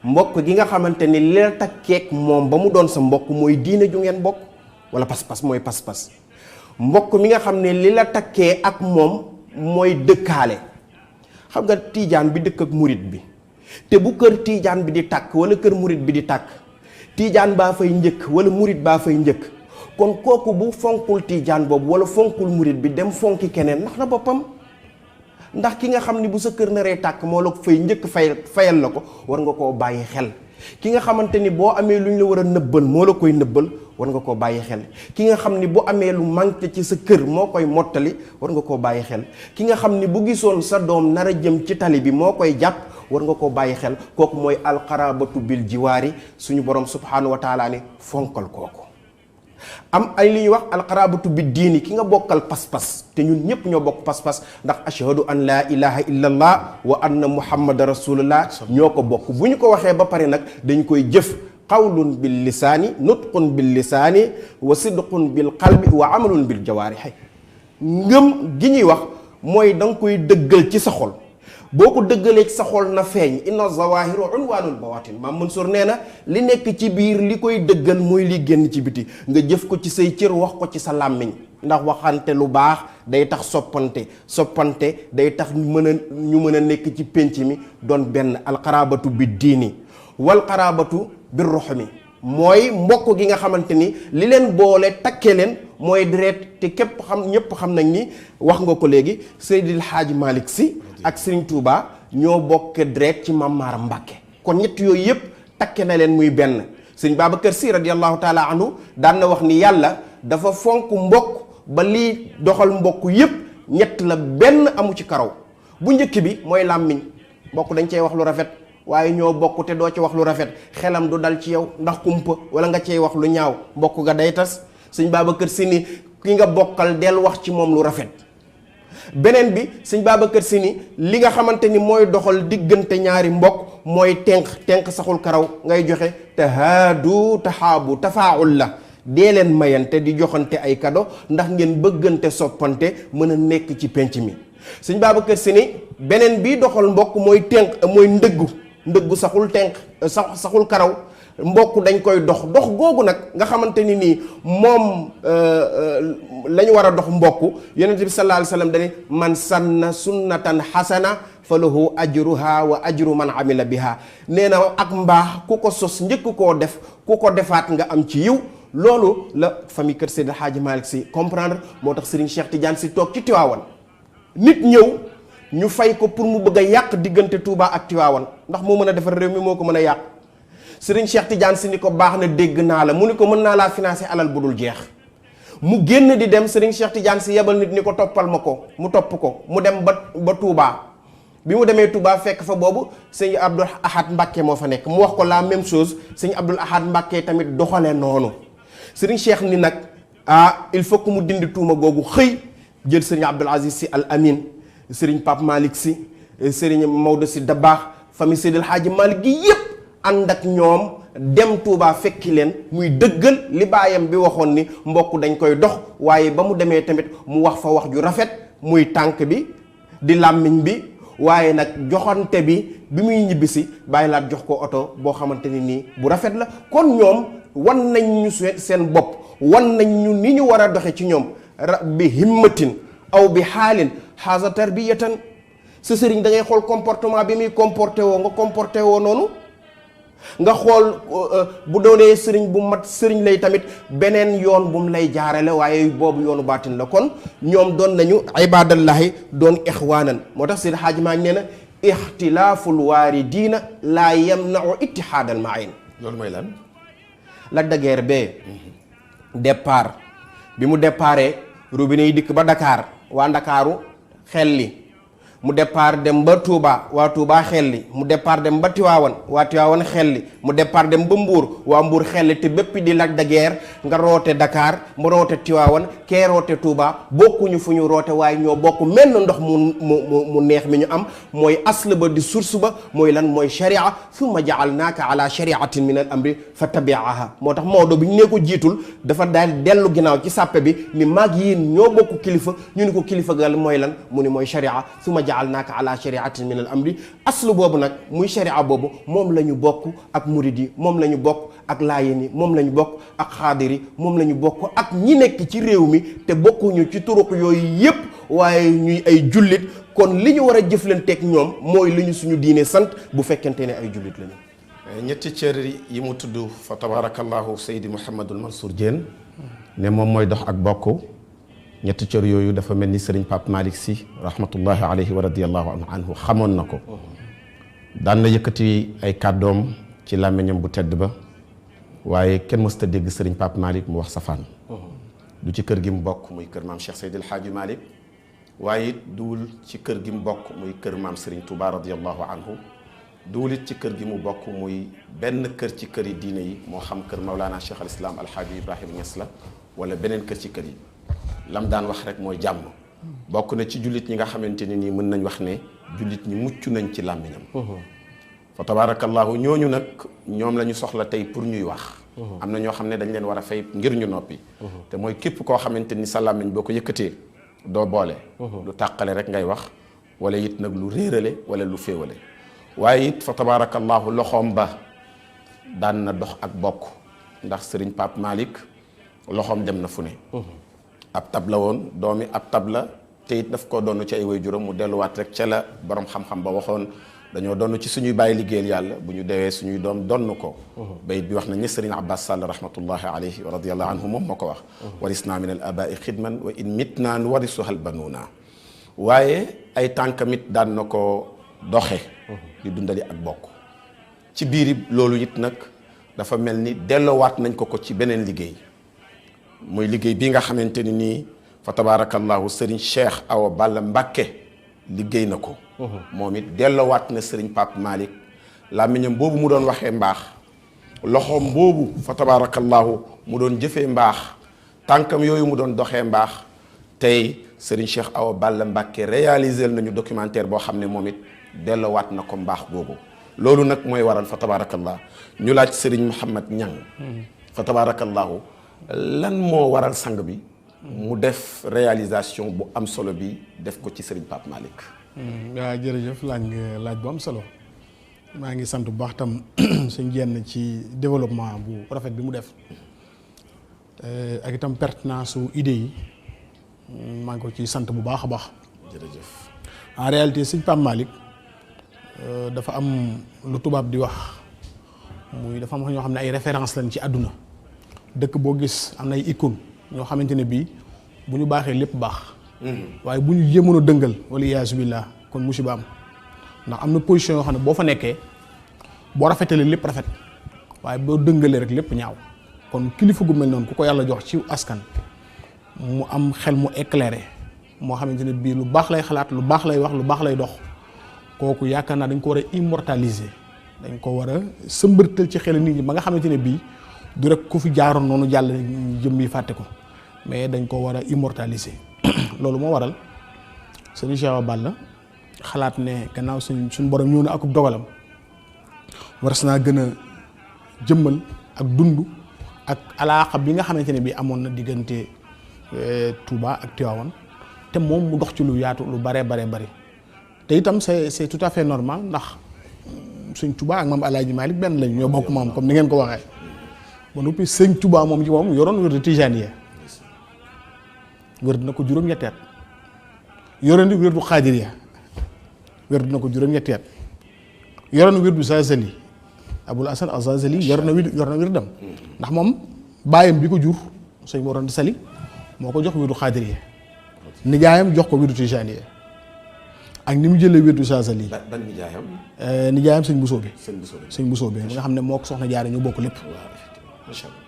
[SPEAKER 2] mbokk gi nga xamante ni li la takkeek moom ba mu doon sa mbokk mooy diine ju ngeen bokk, wala pas-pas mooy pas-pas. mbokk mi nga xam ne li la takkee ak moom mooy dëkkaale. xam nga tiijaan bi dëkk ak murit bi, te bu kër tiijaan bi di tàkk wala kër murit bi di tàkk, tiijaan baa fay njëkk wala murit baa fay njëkk. kon kooku bu fonkul tiijaan boobu wala fonkul murit bi dem fonki keneen ndax na boppam. ndax ki nga xam ni bu sa kër naree tàkk moo la ko fay njëkk fayal la ko, war nga koo bàyyi xel. ki nga xamante ni boo amee lu ñu la war a nëbbal moo la koy nëbbal, war nga koo bàyyi xel. ki nga xam ni bu amee lu manqué ci sa kër moo koy mottali, war nga koo bàyyi xel. ki nga xam ni bu gisoon sa doom nar a jëm ci tali bi moo koy jàpp, war nga koo bàyyi xel. kooku mooy alqarabatu bil jiwaari. suñu borom subhanahu wa taala ne fonkal kooku. am ay li ñuy wax alqarabatu bi diini, ki nga bokkal pas-pas, te ñun ñëpp ñoo bokk pas-pas, ndax ashhadu an laa ilaha illa allah wa anna muhammada rasulullah ñoo ko bokk. bu ñu ko waxee ba pare nag dañ koy jëf. qawlun bil lisaani, nutqun bil lisaani, wa sidqun bil qalbi, wa amalun bil jawaarihi. ngëm gi ñuy wax mooy da nga koy dëggal ci sa xol. boo ko dëggalee ci sa xol na feeñ. inna zawahiru unwaanul bawatin. maam Mansour nee na li nekk ci biir li koy dëggal mooy li génn ci biti. nga jëf ko ci say cër, wax ko ci sa làmmiñ. ndax waxante lu baax day tax soppante day tax ñu mën a nekk ci pénc mi doon benn. alqarabatu bi diini wal qarabatu bir ruhmi, mooy mbokk gi nga xamante ni li leen boole takkee leen mooy deret. te képp ñëpp xam nañ ni wax nga ko léegi, Seydil Hadji Malick Sy ak Serigne Touba ñoo bokk deret ci Mame Maram Mbàkke. kon ñett yooyu yëpp takke na leen muy benn. Serigne Babacar Sy radiyallahu taala anhu daan na wax ni yàlla dafa fonk mbokk ba lii doxal mbokk yëpp ñett la, benn amu ci karaw. bu njëkk bi mooy làmmiñ. mbokk dañ cey wax lu rafet, waaye ñoo bokk te doo ci wax lu rafet, xelam du dal ci yow ndax kumpa, wala nga cey wax lu ñaaw, mbokk ga day tas. Serigne Babacar Sy ni ki nga bokkal del wax ci moom lu rafet. beneen bi Serigne Babacar Sy ni li nga xamante ni mooy doxal diggante ñaari mbokk mooy tenq saxul karaw, ngay joxe tahaadu tahaabu, tafaawul la. dee leen mayante di joxante ay kado ndax ngeen bëggante soppante mën a nekk ci penc mi. Serigne Babacar Sy ni beneen bii doxal mbokk mooy mooy ndëggu saxul karaw. mbokk dañ koy dox googu nag nga xamante ni nii moom la ñu war a dox mbokk. yonent bi sallallahu alayhi wa sallam dani man sanna sunnatan xasana fa lahu ajruha wa ajru man amila biha. nee na ak mbaax ku ko sos njëkk koo def, ku ko defaat nga am ci yiw. loolu la famille kër Seydi Hadji Malick Sy comprendre. moo tax Serigne Cheikh Tidiane Sy toog ci Tiwaawan, nit ñëw ñu fay ko pour mu bëgg a yàq diggante Touba ak Tiwaawan, ndax moo mën a defar réew mi, moo ko mën a yàq. Serigne Cheikh Tidiane Sy ni ko baax na, dégg naa la. mu ni ko mën naa laa financer alal bu dul jeex. mu génn di dem, Serigne Cheikh Tidiane Sy yebal nit ni ko toppal ma ko. mu topp ko, mu dem ba Touba. bi mu demee Touba fekk fa boobu sëñ Abdoul Ahad Mbacké moo fa nekk. mu wax ko la même chose, sëñ Abdoul Ahad Mbacké tamit doxalee noonu. Serigne Cheikh ni nag il faut que mu dindi tuuma googu, xëy jël Serigne Abdoul Aziz Sy Al Amin, Serigne Pape Malick Sy, Serigne Maodo Sy Dabakh, famille Seydil Hadji Malick gi yépp ànd ak ñoom dem Touba fekki leen, muy dëggal li baayam bi waxoon ni mbokk dañ koy dox. waaye ba mu demee tamit mu wax fa wax ju rafet, muy tànk bi di làmmiñ bi, waaye nag joxante bi muy ñibbisi bàyyi laat jox ko oto boo xamante ni nii bu rafet la. kon ñoom wan nañ ñu seen bopp, wan nañ ñu ni ñu war a doxe ci ñoom. bi himmatin aw bi xaalin xaasa tarbiyatan. sa sëriñ da ngay xool comportement bi muy comporté woo nga comporté woo noonu. nga xool bu doonee sëriñ bu mat sëriñ lay tamit beneen yoon bu mu lay jaarale, waaye boobu yoonu baatin la. kon ñoom doon nañu ibadallahi, doon ixwaanan. moo tax Seydi Hadji Malick nee na ixtilaaful waaridiina laa yamnau ittihaadal maayin.
[SPEAKER 1] loolu mooy lan?
[SPEAKER 2] Lac de Guiers bee départ bi mu déparé robinet yi dikk ba Dakar, waa Ndakaaru xel li mu départ dem ba Touba waa Touba xelli mu départ dem ba Tiwaawan waa Tiwaawan xelli mu départ dem ba Mbuur waa Mbuur xelli te bépp di Lac de Guiers nga roote Dakar mu roote Tiwaawan kee roote Touba bokkuñu fu ñu roote waaye ñoo bokk menn ndox mu neex mi ñu am mooy asl ba di source ba mooy lan mooy sharia summa jaalnaaka ala shariatin min al amri fattabiaha moo tax Maodo bi ñu nee ko jiitul dafa daal dellu ginnaaw ci sàppe bi ni maag yéen ñoo bokk kilifa ñu ni ko kilifa gal mooy lan mu ni mooy sharia summa jaalnaaka ala shariatin min al amri aslu boobu nag muy sharia boobu moom la ñu bokk ak murid yi moom la ñu bokk ak laayeen yi moom la ñu bokk ak xaadir yi moom la ñu bokk ak ñi nekk ci réew mi te bokkuñu ci turuq yooyu yépp waaye ñuy ay jullit kon li ñu war a jëflanteeg ñoom mooy li ñu suñu diine sant bu fekkente ne ay jullit lañu.
[SPEAKER 1] ñetti cër yi mu tudd fa tabarakallahu Seydi Mouhamadul Mansour Diène ne moom mooy dox ak bokk ñetti cër yooyu dafa mel ni Serigne Pape Malick Sy rahmatullahi alayhi wa radiyallahu anhu xamoon na ko daan na yëkkati ay kàddoom ci làmmiñam bu tedd ba waaye kenn mësta dégg Serigne Pape Malick mu wax safaan du ci kër gi mu bokk muy kër maam Cheikh Seydil Hadji Malick waaye it duwul ci kër gi mu bokk muy kër maam Serigne Touba radiyallahu anhu duwul it ci kër gi mu bokk muy benn kër ci kër yi diine yi moo xam kër Maulana Cheikh al Islam Alhaaji Ibrahima Niass la wala beneen kër ci kër yi lam daan wax rek mooy jàmm bokk na ci jullit ñi nga xamante ne nii mën nañ wax ne jullit ñi mucc nañ ci làmmiñam fa tabarakallahu ñooñu nag ñoom la ñu soxla tey pour ñuy wax am na ñoo xam ne dañ leen war a fay ngir ñu noppi te mooy képp koo xamante ni sa làmmiñ boo ko yëkkatee doo boole lu tàqale rek ngay wax wala it nag lu réerale wala lu féewale waaye it fa tabarakallahu loxoom ba daan na dox ak bokk ndax Serigne Pape Malick loxoom dem na fu ne ab tab la woon doomi ab tab la te it daf koo doon ci ay waajuram mu delluwaat rek ca la borom xam-xam ba waxoon dañoo doon ci suñuy bàyyi liggéeyal yàlla bu ñu dewee suñuy doom donn ko bayit bi wax nañ ne Serigne Abbas Sall rahmatullahi alayhi wa radiyallahu anhu moom moo ko wax warisna min al abai xidman wa in mitna warisuhal banuuna waaye ay tànkamit daan na ko doxe di dundali ak bokk ci biir loolu it nag dafa mel ni delloowaat nañ ko ci beneen liggéey muy liggéey bi nga xamante ni nii fa tabarakallahu Serigne Cheikh Awa Balla Mbacké liggéey na ko moom it delloowaat na Serigne Pape Malick làmmiñam boobu mu doon waxee mbaax loxoom boobu fa tabarakallahu mu doon jëfee mbaax tànkam yooyu mu doon doxee mbaax tey Serigne Cheikh Awa Balla Mbacké réalisé nañu documentaire boo xam ne moom it delloowaat na ko mbaax googu loolu nag mooy waral fa tabarakallah ñu laaj Serigne Mouhamad Niang fa tabarakallahu lan moo waral sang bi mu def réalisation bu am solo bi def ko ci Serigne Pape Malick.
[SPEAKER 3] waaw jërëjëf laaj bu am solo maa ngi sant bu baax tam suñ jenn ci développement bu rafet bi mu def ak itam pertinence su idée yi maa ngi ko ci sant bu baax a baax.
[SPEAKER 1] jërëjëf.
[SPEAKER 3] en réalité Serigne Pape Malick dafa am lu tubaab di wax muy dafa am ñoo xam ne ay référence lañ ci àdduna dëkk boo gis am na ay icône ñoo xamante ne bii bu ñu baaxee lépp baax. waaye bu ñu jéemoon a dëngal wala iyaasu billah kon musiba am ndax am na position yoo xam ne boo fa nekkee boo rafetalee lépp rafet waaye boo dëngalee rek lépp ñaaw kon kilifa gu mel noonu ku ko yàlla jox ci askan mu am xel mu éclairé moo xamante ne bii lu baax lay xalaat lu baax lay wax lu baax lay dox kooku yaakaar naa dañ ko war a immortaliser dañ ko war a sëmbërtal ci xel nit ñi ba nga xamante ne bii du rek ku fi jaaroon noonu jàll jëm yi fàtte ko mais dañ ko war a immortaliser loolu moo waral Serigne Cheikh Awa Balla xalaat ne gannaaw suñ borom ñëw na akub dogalam waras naa gën a jëmmal ak dund ak alaaqa bi nga xamante ne bii amoon na diggante Touba ak Tivaouane te moom mu dox ci lu yaatu lu bare te itam c'est tout à fait normal ndax suñ Touba ak maam Alaaji Malick benn lañ ñoo bokk moom comme ni ngeen ko waxee ba noppi sëñ Touba moom ci moom yoroon wér de Tijaaniya wér dina ko juróom-ñetti at yoroon wér du Xaadiriya wér dina ko juróom-ñetti at yoroon wér du Zazali Abul Hasan Az-Zazali yor na wér dem ndax moom baayam bi ko jur sëñ Mor Anta Sali moo ko jox wér du Xaadiriya nijaayam jox ko wér du Tijaaniya ak ni mu jëlee wér du Zazali.
[SPEAKER 1] ban nijaayam.
[SPEAKER 3] nijaayam sëñ Bousso bi.
[SPEAKER 1] sëñ Bousso bi
[SPEAKER 3] nga xam ne moo ko soxna Jaara ñu bokk lépp.
[SPEAKER 1] macha allah.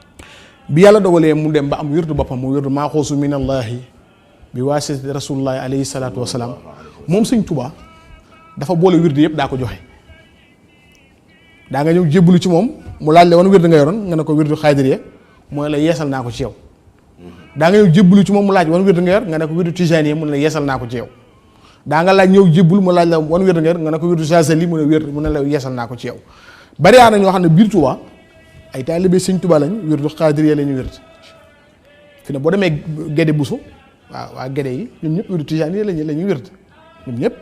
[SPEAKER 3] bi yàlla dogalee mu dem ba am wirdu boppam mu wirdu maa xoosu minallahi bi waasitati rasulullahi alayhi salaatu wasalaam moom sëñ Tuubaa dafa boole wird yëpp daa ko joxe. daa nga ñëw jébbalu ci moom mu laaj la wan wird nga yoroon nga ne ko wirdu xaadiriya mooy la yeesal naa ko ci yow. daa nga ñëw jébbalu ci moom mu laaj wan wird nga yor nga ne ko wirdu tijaaniya mu ne la yeesal naa ko ci yow. daa nga laaj ñëw jébbul mu laaj la wan wird nga yor nga ne ko wirdu Saasali mu ne la yeesal naa ko ci yow. bari na ñoo xam ne biir Tuubaa ay taalibe sëñ Tuubaa lañ wirdu xaadiriya la ñu wird fi ne boo demee Gédé Buso waa Gédé yi ñoom ñëpp wirdu tijaaniya la ñuy wird ñoom ñëpp.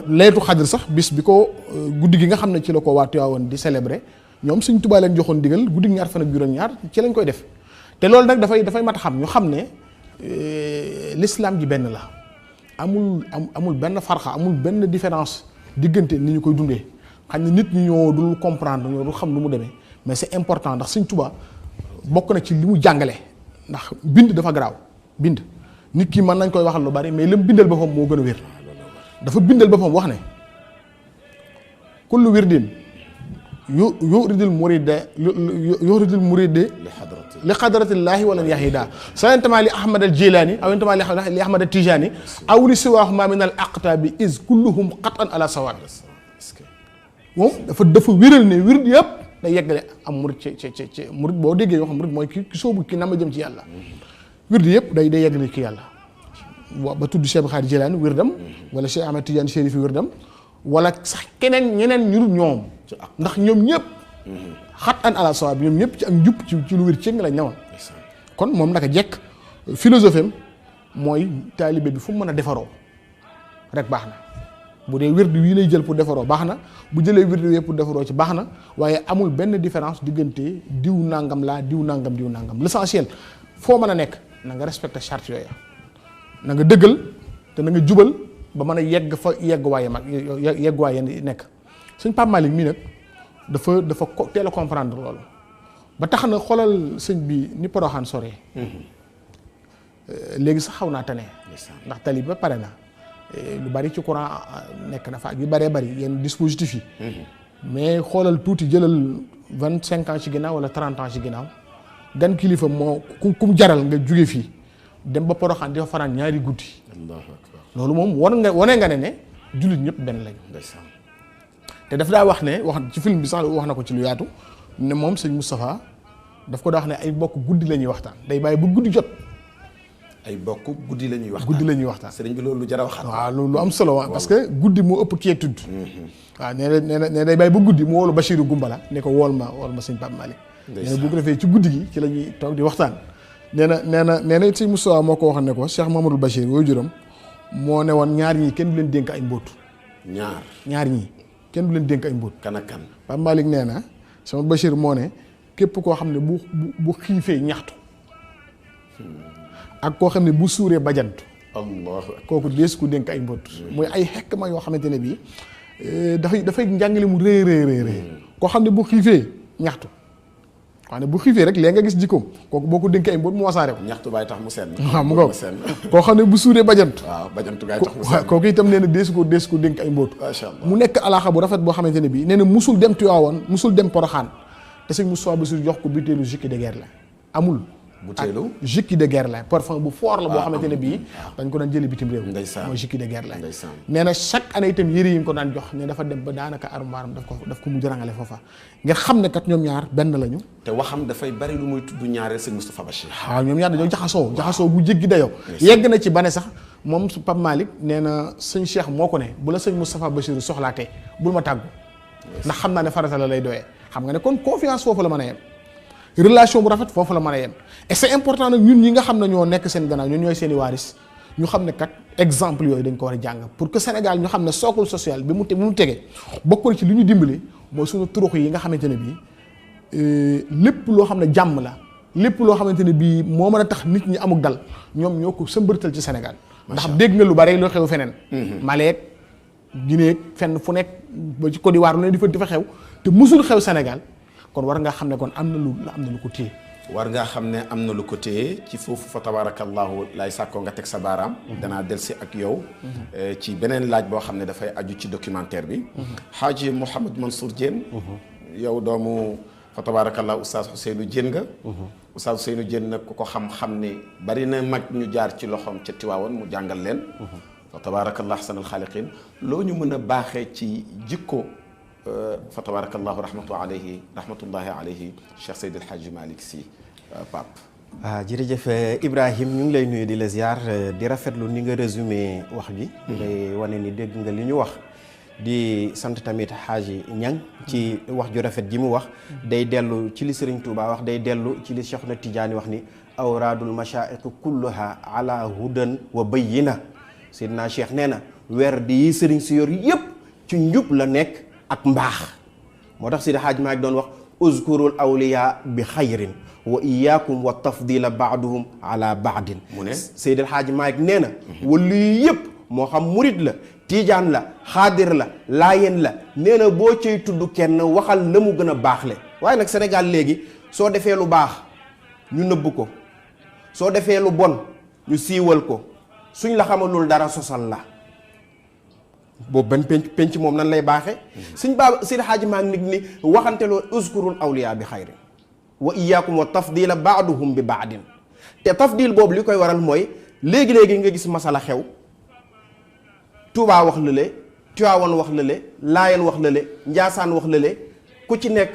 [SPEAKER 3] laytu xadr sax bis bi ko guddi gi nga xam ne ci la ko waa Tiwaawan di célébrer ñoom sëñ Tuubaa leen joxoon digal guddi ñaar fan ak juróom-ñaar ci lañ koy def te loolu nag dafay mat a xam ñu xam ne l'islam ji benn la amul benn farxa amul benn différence diggante ni ñu koy dundee xam ne nit ñi ñoo dul comprendre ñoo dul xam nu mu demee mais c'est important ndax sëñ Tuubaa bokk na ci li mu jàngale ndax bind dafa garaaw bind nit ki mën nañ koy waxal lu bari mais lim bindal boppam moo gën a wér. dafa bindal boppam wax ne kullu wirdin yuridul muride li xadratillaahi wala yahida sa intama li ahmad al jilani aw intama li ahmad al tijani aw li siwaaxuma min al aqtabi is kulluhum qatan ala sawaab moom dafa wéral ne wird yëpp day yeggale am murid ci murid boo déggee yoo xam murid mooy ki soobu ki nama jëm ci yàlla wird yëpp day yeggale ci yàlla ba tudd Cheikh Xaadir Jilaani wirdam wala Cheikh Ahmed Tidiane Chérif wirdam wala sax keneen ñeneen ñu dul ñoom ndax ñoom ñëpp xat an ala sawaab ñoom ñëpp ci ak njub ci lu wér ci nga lañ newoon kon moom naka jekk philosophie am mooy taalibe bi fu mu mën a defaroo rek baax na bu dee wird wii lay jël pour defaroo baax na bu jëlee wird wii pour defaroo ci baax na waaye amul benn différence diggante diw nangam laa diw nangam l'essentiel foo mën a nekk na nga respecté charte yooyu na nga dëggal te na nga jubal ba mën a yegg fa yegguwaay mag yegguwaay nekk sëñ Pape Malick mii nag dafa teel a comprendre loolu ba tax na xoolal sëñ bi ni Poroxaan soree léegi sax xaw naa tane ndax tali ba pare na lu bari ci courant nekk na fa ak yu baree bari yenn dispositifs yi mais xoolal tuuti jëlal 25 ans ci ginnaaw wala 30 ans ci ginnaaw gan kilifa moo kum jaral nga jóge fii dem ba Poroxaan di fa fanaan ñaari guddi. Allahu akbar loolu moom wane nga ne jullit ñëpp benn lañu. te daf daa wax ne wax ci film bi sax wax na ko ci lu yaatu ne moom sëñ Moustapha daf ko daa wax ne ay bokk guddi la ñuy waxtaan day bàyyi ba guddi jot.
[SPEAKER 1] ay bokk guddi la ñuy waxtaan
[SPEAKER 3] guddi la ñuy waxtaan.
[SPEAKER 1] sëriñ bi loolu lu jar a waxtaan.
[SPEAKER 3] waaw lu am solo waaw parce que guddi moo ëpp quiétude. waaw nee na day bàyyi ba guddi mu woolu Bachirou Gumbala ne ko wool ma sëñ Pape Malick. nee na bu ko defee ci guddi gi ci la ñuy toog di waxtaan. nee na it sëñ Moustapha moo ko wax ne ko Cheikh Mamadou Bachir wooy juróom moo ne woon ñaar ñii kenn du leen dénk ay mbóot. ñaar ñii kenn du leen dénk ay mbóot.
[SPEAKER 1] kan ak kan.
[SPEAKER 3] Pape Malick nee na sama Bachir moo ne képp koo xam ne bu xiifee ñaxtu. ak koo xam ne bu suuree bajantu. kooku dees ku dénk ay mbóot. mooy ay xekk ma yoo xamante ne bii dafay njàngale mu rëy. koo xam ne bu xiifee ñaxtu. waaw ne bu xiifee rek léegi nga gis jikkoom kooku boo ko dénkee ay mbóot mu wasaare ko.
[SPEAKER 1] ñaxtu baay tax mu senn.
[SPEAKER 3] waaw mu ko koo xam ne bu suuree bajantu.
[SPEAKER 1] waaw bajantu gaay tax mu senn.
[SPEAKER 3] kooku itam nee na deesu ko dénk ay mbóot.
[SPEAKER 1] macha allah
[SPEAKER 3] mu nekk alaaxa bu rafet boo xamante ne bii nee na musul dem Tiwaawan musul dem Poroxaan te sëñ Moustapha Bassirou jox ko butéelu jus de guerre la amul.
[SPEAKER 1] butéelu
[SPEAKER 3] jus de guerre la parfum bu fort la boo xamante ne bii dañ ko daan jëlee bitim réew.
[SPEAKER 1] ndeysaan
[SPEAKER 3] mooy jus de guerre la.
[SPEAKER 1] ndeysaan
[SPEAKER 3] nee na chaque année itam yëre yi ñu ko daan jox ne dafa dem ba daanaka armoire am daf ko mujj rangale foofa ngir xam ne kat ñoom ñaar benn lañu.
[SPEAKER 1] te waxam dafay bari lu muy tudd ñaareel sëñ Moustapha Bachir.
[SPEAKER 3] waaw ñoom ñaar dañoo jaxasoo bu jéggi dayoo. yegg na ci ba ne sax moom su Pape Malick nee na sëñ Cheikh moo ko ne bu la sëñ Moustapha Bachir soxlaatee bul ma tàggu. ndax xam naa ne farata la lay doyee. xam nga ne kon confiance foofu la mën a yem relation bu rafet foofu la mën a yem et c'est important nag ñun ñi nga xam ne ñoo nekk seen gannaaw ñun ñooy seen i waaris ñu xam ne kat exemple yooyu dañ ko war a jàng pour que Sénégal ñu xam ne socle social bi mu tege bokk na ci li ñu dimbali mooy suñu turux yi nga xamante ne bii lépp loo xam ne jàmm la lépp loo xamante ne bii moo mën a tax nit ñi amuk dal ñoom ñoo ko sëmbërtal ci Sénégal. ndax dégg nga lu bari loo xew feneen. Mali Guinée fenn fu nekk ba ci Côte d'Ivoire lu ne di fa xew te musul xew Sénégal. kon war nga xam ne kon am na lu ko téye.
[SPEAKER 1] war ngaa xam ne am na lu ko téye ci foofu fa tabarakallahu lay sàkkoo nga teg sa baaraam. danaa delsi ak yow. ci beneen laaj boo xam ne dafay aju ci documentaire bi. Xaaji Mouhamed Mansour Diène. yow doomu fa tabarakallah oustaz Ousseynou Diène nga oustaz Ousseynou Diène nag ku ko xam-xam ne bari na mag ñu jaar ci loxoom ca Tiwaawan mu jàngal leen fa tabarakallah ahsanal xaaliqin loo ñu mën a baaxee ci jikko fa tabarakallahu rahmatullahi alayhi Cheikh Seydi El Hadji Malick Sy Pape.
[SPEAKER 2] waaw jërëjëf Ibrahim ñu ngi lay nuyu di la ziar di rafetlu ni nga résumé wax ji. ngay wane ni dégg nga li ñu wax. di sant tamit Xaaji Ñang ci wax ju rafet ji mu wax. day dellu ci li Serigne Touba wax day dellu ci li Cheikh na Tidiane wax ni awraadul mashaaiq kulluha ala hudan wa bayyina. Seydina Cheikh nee na werd yi Serigne si yor yëpp ci njub la nekk ak mbaax moo tax Seydi Xaaji Maalik doon wax uzkurul awliya bi xayrin wa iyaakum wa tafdila baaduhum ala baadin
[SPEAKER 1] mu ne
[SPEAKER 2] Seydi Xaaji Maalik nee na wala yëpp moo xam murit la tiijaan la xaadir la laayeen la nee na boo cay tudd kenn waxal la mu gën a baaxle waaye nag Sénégal léegi soo defee lu baax ñu nëbb ko soo defee lu bon ñu siiwal ko suñ la xamalul dara sosal la boobu ban penc moom nan lay baaxee suñ baaba Seydi Xaaji Maalik ni waxanteloo uzkurul awliya bi xayrin wa iyaakum wa tafdila baaduhum bi baadin te tafdil boobu li koy waral mooy léegi-léegi nga gis masala xew Tuubaa wax lële Tiwaawan wax lële Laayeen wax lële Njaasaan wax lële ku ci nekk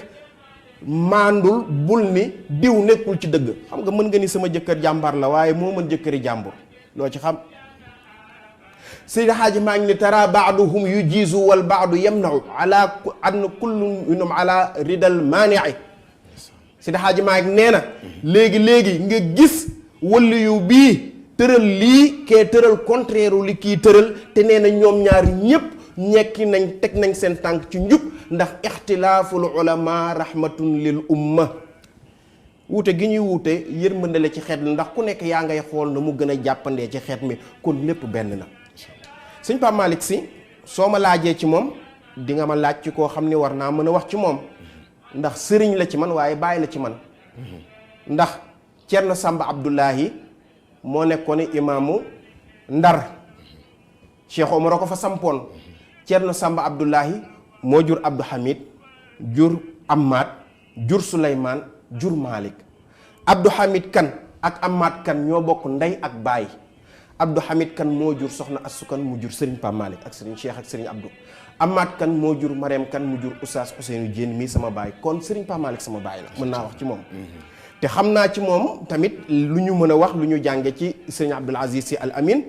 [SPEAKER 2] maandul bul ni diw nekkul ci dëgg xam nga mën nga ni sama jëkkër jàmbar la waaye moo mën jëkkëri jàmbur loo ci xam Seydi Xaaji maa ngi ni tara baaduhum yujiizu wal baadu yamnau ala an kullu minhum ala ridal maanii Seydi Xaaji maa ngi nee na léegi-léegi nga gis waliyu bii tëral lii kee tëral contraire li kii tëral te nee na ñoom ñaar ñépp ñekki nañ teg nañ seen tànk ci njub ndax ixtilaaful ulama rahmatun lil umma wuute gi ñuy wuute yërmande la ci xeet la ndax ku nekk yaa ngay xool na mu gën a jàppandee ci xeet mi kon lépp benn la sëñ Pape Malick Sy soo ma laajee ci moom di nga ma laaj ci koo xam ni war naa mën a wax ci moom ndax sëriñ la ci man waaye bàyyi la ci man ndax Cerno Samba Abdoulahi moo nekkoon imaamu Ndar Cheikh Omar a ko fa sampoon Cerno Samba Abdoulahi moo jur Abdou Hamid jur Amaat jur Souleymane jur Malick Abdou Hamid kan ak Amaat kan ñoo bokk ndey ak baay Abdou Hamid kan moo jur soxna Assu kan mu jur Serigne Pape Malick ak Serigne Cheikh ak Serigne Abdou Amaat kan moo jur Mariam kan mu jur Oustaz Ousseynou Diène mii sama baay kon Serigne Pape Malick sama baay la mën naa wax ci moom te xam naa ci moom tamit lu ñu mën a wax lu ñu jànge ci Serigne Abdoul Aziz Sy Al Amin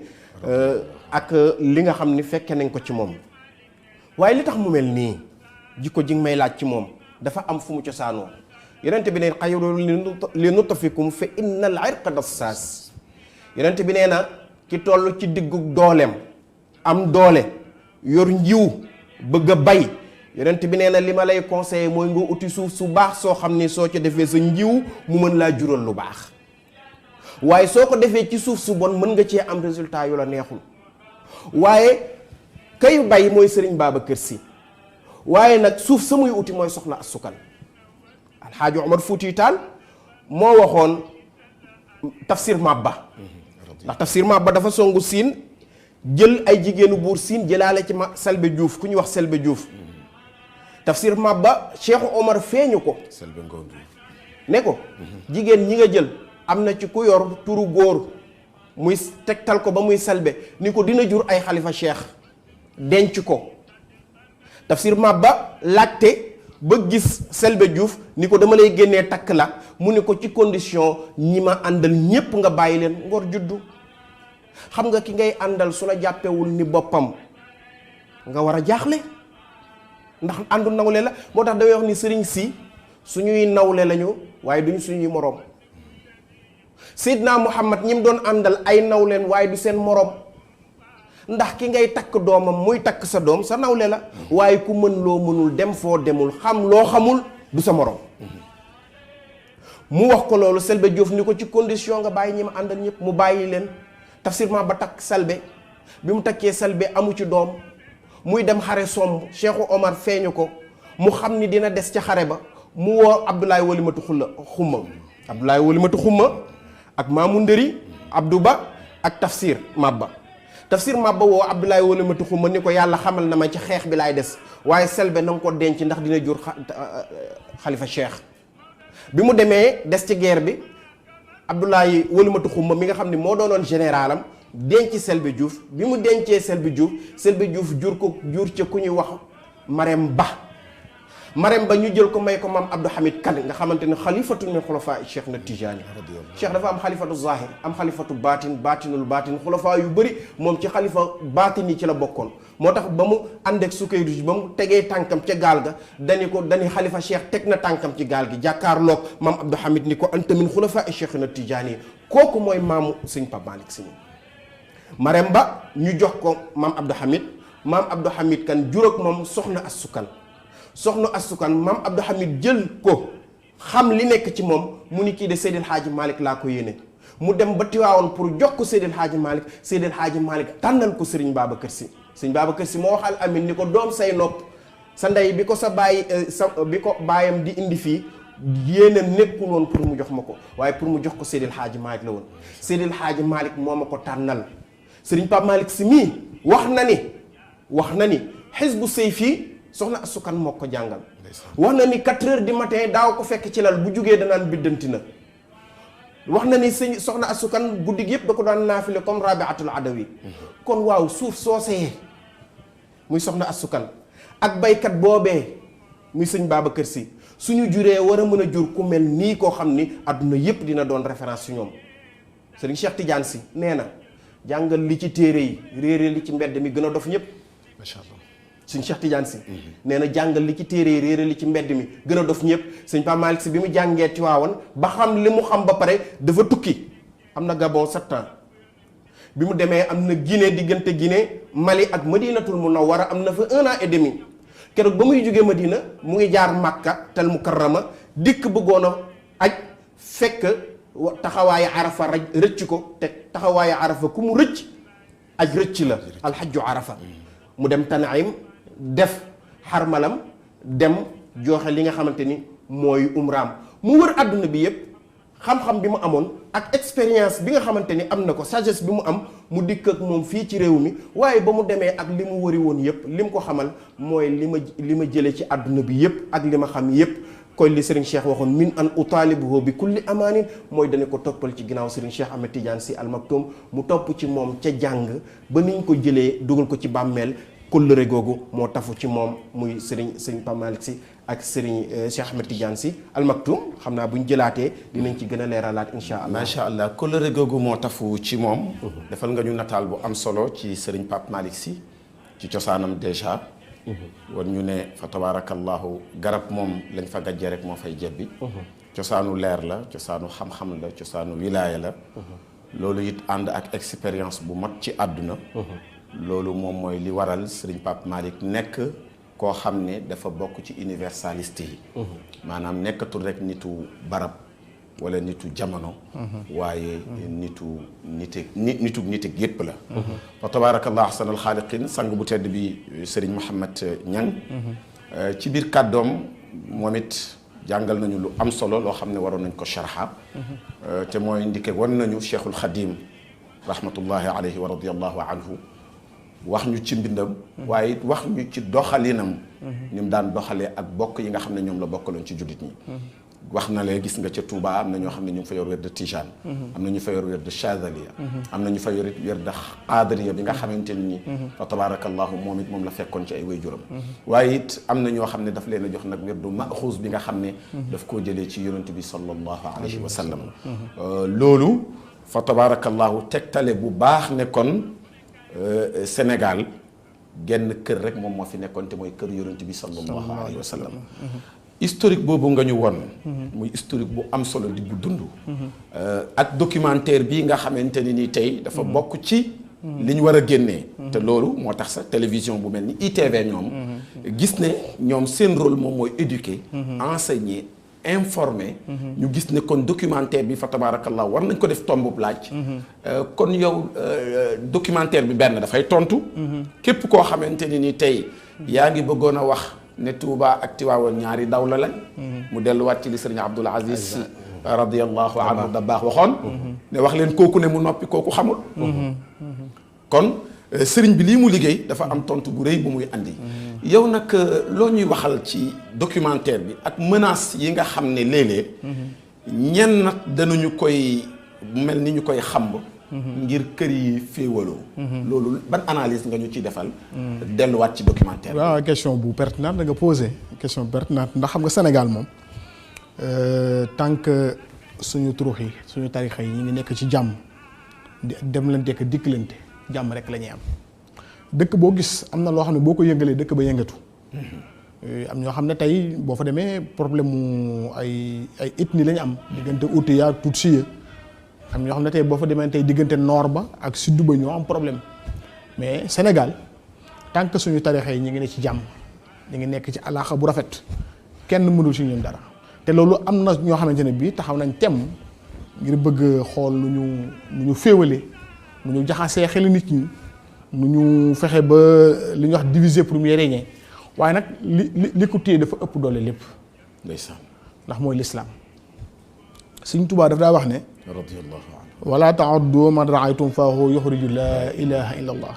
[SPEAKER 2] ak li nga xam ni fekke nañ ko ci moom waaye li tax mu mel nii jikko ji nga may laaj ci moom dafa am fu mu cosaanoo yonent bi ne xayru li nutfikum fa innal irqa dassaas yonent bi nee na ki toll ci diggu dooleem am doole yor njiw bëgg a bay yonent bi nee na li ma lay conseillé mooy nga uti suuf su baax soo xam ni soo ci defee sa njiw mu mën laa jural lu baax waaye soo ko defee ci suuf su bon mën nga cee am résultat yu la neexul waaye kay bay mooy Serigne Babacar Sy waaye nag suuf sa muy uti mooy soxna Assu Kan Alxaaji Omar Fuuti Taal moo waxoon tafsir Mabba ndax tafsir Mabba dafa songu siin jël ay jigéenu buur siin jëlaale ci ma Selbe Diouf ku ñuy wax Selbe Diouf tafsir Mabba Cheikh Omar feeñu ko ne ko jigéen ñi nga jël am na ci ku yor turu góor muy tegtal ko ba muy Selbe ni ko dina jur ay xalifa cheikh denc ko tafsir Mabba laajte ba gis Selbe Diouf ni ko dama lay génnee takk la mu ni ko ci condition ñi ma àndal ñépp nga bàyyi leen ngor juddu xam nga ki ngay àndal su la jàppewul ni boppam nga war a jaaxle ndax àndu nawle la moo tax damay wax ni sëriñ si suñuy nawle lañu waaye duñ suñuy moroom Seydina Muhammad ñi mu doon àndal ay nawleen waaye du seen moroom ndax ki ngay takk doomam muy takk sa doom sa nawle la waaye ku mën loo mënul dem foo demul xam loo xamul du sa moroom mu wax ko loolu Selbe Diouf ni ko ci condition nga bàyyi ñi ma àndal ñëpp mu bàyyi leen tafsir ma ba takk Selbe bi mu takkee Selbe amu ci doom muy dem xare somb Cheikh Omar feeñu ko mu xam ni dina des ca xare ba mu woo Abdoulaye Walimatu Xumma Abdoulaye Walimatu Xumma ak Maamu Ndëri Abdou Ba ak tafsir Mabba woo Abdoulaye Walimatu Xumma ni ko yàlla xamal na ma ci xeex bi laay des waaye Selbe na nga ko denc ndax dina jur xalifa cheikh bi mu demee des ci guerre bi Abdoulaye Wëlimatu Xumma mi nga xam ne moo doonoon généralam denc Selbé Diouf bi mu dencee Selbé Diouf jur ca ku ñuy wax Marème Ba ñu jël ko may ko maam Abdou Hamid Kane nga xamante ne xalifatu min xulafaa Cheikh na Tijaani Cheikh dafa am xalifatu zahir am xalifatu baatinul baatin xulafaa yu bëri moom ci xalifa baatin yi ci la bokkoon moo tax ba mu ànd ak Sukayru ba mu tegee tànkam ca gaal ga dani xalifa Cheikh teg na tànkam ci gaal gi jàkkaarloog maam Abdou Hamid ni ko anta min xulafaa Cheikh na Tijaani kooku mooy maamu sëñ Pape Malick Sy Marème Ba ñu jox ko maam Abdou Hamid Kane juróog moom soxna Astou Kane maam Abdou Hamid jël ko xam li nekk ci moom mu ni kii de Seydil Hadji Malick laa ko yéene mu dem ba Tiwaawoon pour jox ko Seydil Hadji Malick tànnal ko Serigne Babacar Sy moo waxal amin ni ko doom say nopp sa ndey bi ko sa baay bi ko baayam di indi fii yéene nekkul woon pour mu jox ma ko waaye pour mu jox ko Seydil Hadji Malick la woon Seydil Hadji Malick moo ma ko tànnal Serigne Pape Malick Sy mii wax na ni xisbu sëy fii soxna Astou Kane moo ko jàngal wax na ni 4 heures du matin daaw ko fekk ci lal bu jugee danaan biddanti na wax na ni soxna Astou Kane guddi gi yëpp da ko daan naafile comme Rabiatul Adawi kon waaw suuf soo seyee muy soxna Astou Kane ak baykat boobee muy sëñ Babacar Sy suñu juree war a mën a jur ku mel nii koo xam ni adduna yëpp dina doon référence ci ñoom sëriñ Cheikh Tidiane Sy nee na jàngal li ci téere yi réere li ci mbedd mi gën a dof ñëpp macha allah sëñ Cheikh Tidiane Sy nee na jàngal li ci téere yi réere li ci mbedd mi gën a dof ñëpp sëñ Pape Malick Sy bi mu jàngee Tiwaawan ba xam li mu xam ba pare dafa tukki am na Gabon 7 ans bi mu demee am na Guinée diggante Guinée Mali ak Madinatul Munawwara am na fa 1 an et demi keroog ba muy jógee Madina mu ngi jaar Makka tel Mukarrama dikk bëggoon a aj fekk taxawaayu Arafa rëcc ko te taxawaayu Arafa ku mu rëcc aj rëcc la alxajju Arafa mu dem Tanaim def xarmalam dem joxe li nga xamante ni mooy umraam mu wër àdduna bi yëpp xam-xam bi mu amoon ak expérience bi nga xamante ni am na ko sagesse bi mu am mu dikk ak moom fii ci réew mi waaye ba mu demee ak li mu wëri woon yëpp li mu ko xamal mooy li ma jëlee ci àdduna bi yëpp ak li ma xam yëpp koy li Serigne Cheikh waxoon min an utaalibuhu bi kulli amaanin mooy dana ko toppal ci ginnaaw Serigne Cheikh Ahmed Tidiane Sy Al Maktoum mu topp ci moom ca jàng ba niñ ko jëlee dugal ko ci bàmmeel kóllëre googu moo tafu ci moom muy Serigne Pape Malick Sy ak Serigne Cheikh Ahmed Tidiane Sy Al Maktoum xam naa bu ñu jëlaatee dinañ ci gën a leeralaat incha allah. macha allah kóllëre googu moo tafu ci moom. defal nga ñu nataal bu am solo ci Serigne Pape Malick Sy ci cosaanam dèjà. wan ñu ne fa tabarakallahu garab moom lañ fa gàjjee rek moo fay jebbi. cosaanu leer la cosaanu xam-xam la cosaanu wilaaya la. loolu it ànd ak expérience bu mat ci àdduna. loolu moom mooy li waral Serigne Pape Malick nekk koo xam ne dafa bokk ci universaliste yi. maanaam nekkatul rek nitu barab wala nitu jamono. waaye nitu yépp la. fa tabaarakallah ahsanal xaaliqin sang bu tedd bi Serigne Mouhamed Niang. ci biir kàddoom moom it jàngal nañu lu am solo loo xam ne waroon nañ ko sharha. te mooy ndike wan nañu Cheikhul Khadim rahmatullahi alayhi wa radiyallahu anhu wax ñu ci mbindam. waaye it wax ñu ci doxalinam. ni mu daan doxalee ak bokk yi nga xam ne ñoom la bokkaloon ci jullit ñi. wax na leen gis nga ca Touba am na ñoo xam ne ñu ngi fa yor wér de Tijaan. am na ñu fa yor wér de Chazaliya. am na ñu fa yor wér de Qadiriya bi nga xamante ni. fa tabaarakallahu moom it moom la fekkoon ci ay waajuram. waaye it am na ñoo xam ne daf leen a jox nag wér du maxuus bi nga xam ne. daf koo jëlee ci yonent bi sallallahu alayhi wa sallam. loolu fa tabaarakallahu tegtale bu baax ne kon Sénégal genn kër rek moom moo fi nekkoon te mooy kër yonent bi sallallahu alayhi wa sallam. historique boobu nga ñu won muy historique bu am solo di bu dund. ak documentaire bii nga xamante ni tey dafa bokk ci li ñu war a génnee. te loolu moo tax sax télévision bu mel ni ITV ñoom. gis ne ñoom seen rôle moom mooy éduquer. enseigner informer. ñu gis ne kon documentaire bi fa tabarakallah war nañ ko def tombub laaj. kon yow documentaire bi benn dafay tontu. képp koo xamante ni tey yaa ngi bëggoon a wax. ne Touba ak Tiwaawan ñaari daw la lañ. mu delluwaat ci li sëriñ Abdoul Aziz Sy radiyallahu anhu da baax waxoon. ne wax leen kooku ne mu noppi kooku xamul. kon sëriñ bi lii mu liggéey dafa am tontu bu rëy bu muy andi.
[SPEAKER 1] yow nag loo ñuy waxal ci documentaire bi ak menace yi nga xam ne léeg-léeg ñenn nag danañu koy mel ni ñu koy xamb ngir kër yi féewaloo loolu ban analyse nga ñu ciy defal delluwaat ci documentaire bi.
[SPEAKER 3] waaw question bu pertinente nga posé question pertinente ndax xam nga Sénégal moom tant que suñu turux yi suñu tarixa yi ñu ngi nekk ci jàmm di demlante ak dikkalante jàmm rek la ñuy am dëkk boo gis am na loo xam ne boo ko yëngalee dëkk ba yëngatu am ñoo xam ne tey boo fa demee problème mu ay ethnie la ñu am diggante Hutu ya Tutsi ya am ñoo xam ne tey boo fa demee tey diggante nord ba ak sud ba ñoo am problème mais Sénégal tant que suñu tarixa yi ñu ngi ne ci jàmm ñu ngi nekk ci alaaxa bu rafet kenn mënul ci ñun dara te loolu am na ñoo xamante ne bii taxaw nañ temm ngir bëgg xool nu ñu féewale nu ñu jaxasee xelu nit ñi nu ñu fexe ba li ñuy wax diviser pour mieux régner waaye nag li ko téye dafa ëpp doole lépp.
[SPEAKER 1] ndeysaan
[SPEAKER 3] ndax mooy lislaam Sëñ Tuubaa daf daa wax ne
[SPEAKER 1] radiyallahu anhu
[SPEAKER 3] wala ta'uddu man ra'aytum fahu yuxriju laa ilaha illa allah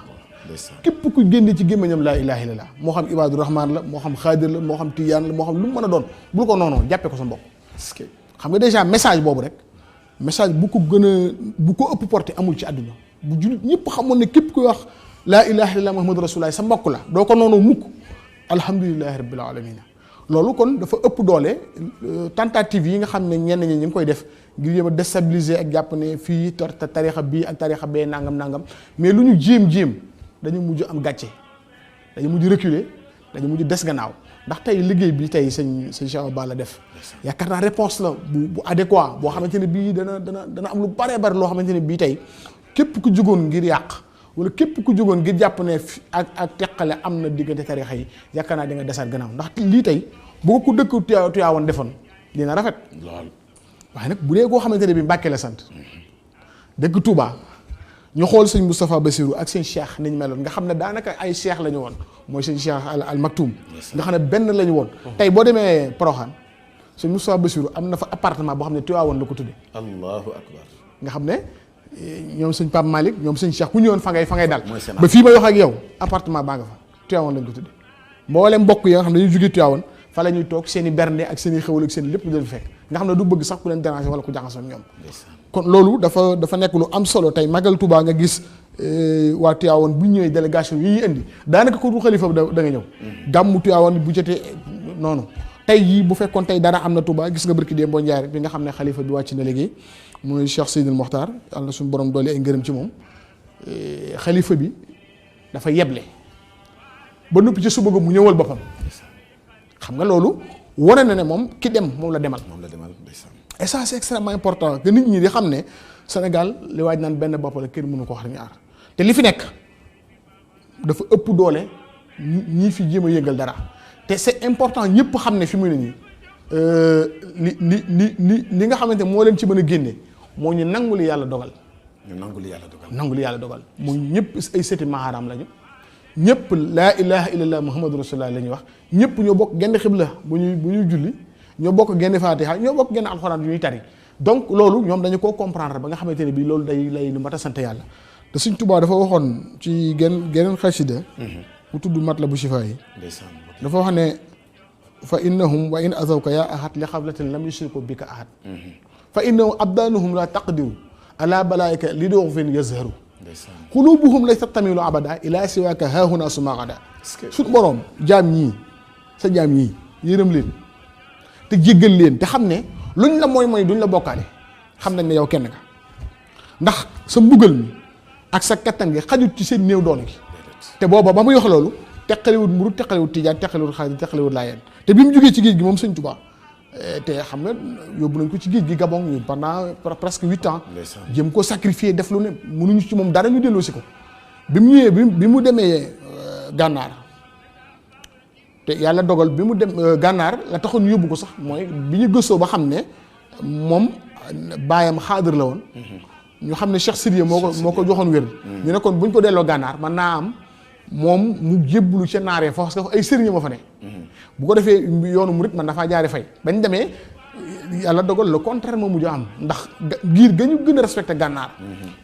[SPEAKER 1] ndeysaan
[SPEAKER 3] képp ku génne ci gémmiñam laa ilaha illa allah moo xam ibaadu rahmaan la moo xam xaadir la moo xam tiyaan la moo xam lu mu mën a doon bul ko noonoo jàppee ko sa mbokk xam nga déjà message boobu rek message bu ko gën a bu ko ëpp porté amul ci àdduna bu jullit ñëpp xamoon ne képp kuy wax laa ilaha illallah muhammadu rasulullah sa mbokk la doo ko noonu mukk alhamdulilahi rabbil alamina loolu kon dafa ëpp doole tentative yi nga xam ne ñenn ñi ñu ngi koy def ngir yéem a déstabiliser ak jàpp ne fii tarixa bii ak tarixa bee nangam mais lu ñu jéem dañu mujj am gàcce dañu mujj reculer dañu mujj des gannaaw ndax tey liggéey bi tey sëñ Cheikh Ba la def yaakaar naa réponse la bu adéquat boo xamante ne bii dana am lu bare loo xamante ne bii tey képp ku jugoon ngir yàq wala képp ku jugoon ngir jàpp ne ak teqale am na diggante tarixa yi yaakaar naa di nga desaat gannaaw ndax lii tey bu ko dëkk Tuyaawoon defoon dina rafet lool waaye nag bu dee koo xamante ne bii Mbàkke la sant dëkk Touba ñu xool sëñ Moustapha Bassirou ak sëñ Cheikh niñ meloon nga xam ne daanaka ay Cheikh la ñu woon mooy sëñ Cheikh al Maktoum nga xam ne benn la ñu woon tey boo demee Porokhane sëñ Moustapha Bassirou am na fa appartement boo xam ne Tiwaawoon la ko tuddee
[SPEAKER 1] allahu akbar
[SPEAKER 3] nga xam ne ñoom sëñ Pape Malick ñoom sëñ Cheikh ku ñëwoon fa ngay dal ba fii may wax ak yow appartement baa nga fa Tiwaawoon lañ ko tuddee mboolem mbokk yi nga xam ne dañuy jógee Tiwaawoon fa la ñuy toog seen i bernde ak seen i xewal ak seen lépp du leen fekk nga xam ne du bëgg sax ku leen déranger wala ku jaxasoo ñoom kon loolu dafa nekk lu am solo tey Magal Touba nga gis waa Tiwaawoon bu ñëwee délégation yi ñuy indi daanaka ko du xalifa da nga ñëw gàmmu Tiwaawoon bu jotee noonu tey jii bu fekkoon tey dara am na Touba gis nga barki Demba Ndiaye bi nga xam ne xalifa bi wàcc na léegi mooy Cheikh Seydil Mokhtar yàlla na suñu borom doole ay ngërëm ci moom xalifa bi dafa yeble ba noppi ci suba ga mu ñëwal boppam xam nga loolu wane na ne moom ki dem moom la demal. et ça c'est extrêmement important que nit ñi di xam ne Sénégal li waaj naan benn bopp la kenn mënu ko wax ñaar te li fi nekk dafa ëpp doole ñii fi jéem a yëngal dara te c'est important ñëpp xam ne fi mu ne nii li nga xamante moo leen ci mën a génne moo ñu nangu li yàlla dogal. nangu li yàlla dogal muy ñëpp ay sëti maharam lañu ñëpp laa ilaha illallah muhammadu rasulullah la ñuy wax ñëpp ñoo bokk genn xibla bu ñuy julli ñoo bokk genn faatiha ñoo bokk genn alxuraan yu ñuy tari donc loolu ñoom dañu koo comprendre ba nga xamante ne bii loolu day lay lu mat a sant yàlla te Sëñ Tuubaa dafa waxoon ci geneen xasida bu tudd Matlabu Shifaa yi dafa wax ne fa innahum wa in azawka yaa ahad li xablatin lam yushriku bika ahad fa innahum abdaanuhum la taqdiru ala balaayika li doxufin yazharu xulubuhum lay tamilu abada ila siwaaka haahuna sumagada suñu boroom jaam ñii sa jaam ñii yërëm leen te jéggal leen te xam ne luñ la mooy duñ la bokkaale xam nañ ne yow kenn nga ndax sa mbugal mi ak sa kattan gi xajut ci seen néew doole gi te booba ba muy wax loolu teqaliwut mburu teqaliwut tijaan teqaliwut xaadir teqaliwut laayeen te bi mu jógee ci géej gi moom Sëñ Tuubaa te xam nga yóbbu nañ ko ci géej gi Gabon ñu pendant presque 8 ans jëm ko sacrifier def lu ne mënuñu ci moom dara ñu delloo si ko bi mu ñëwee bi mu demee gànnaar te yàlla dogal bi mu dem gànnaar la taxoon ñu yóbbu ko sax mooy bi ñu gëstoo ba xam ne moom baayam xaadir la woon ñu xam ne Cheikh Sidiya moo ko joxoon wér ñu ne kon bu ñu ko delloo gànnaar man naa am moom mu jébbalu ca naaree fa parce que ay sëriñ ma fa ne bu ko defee yoonu murit man dafaa jaare fay bañ demee yàlla dogal le contraire moo mujj am ndax giir ga ñu gën a respecté gànnaar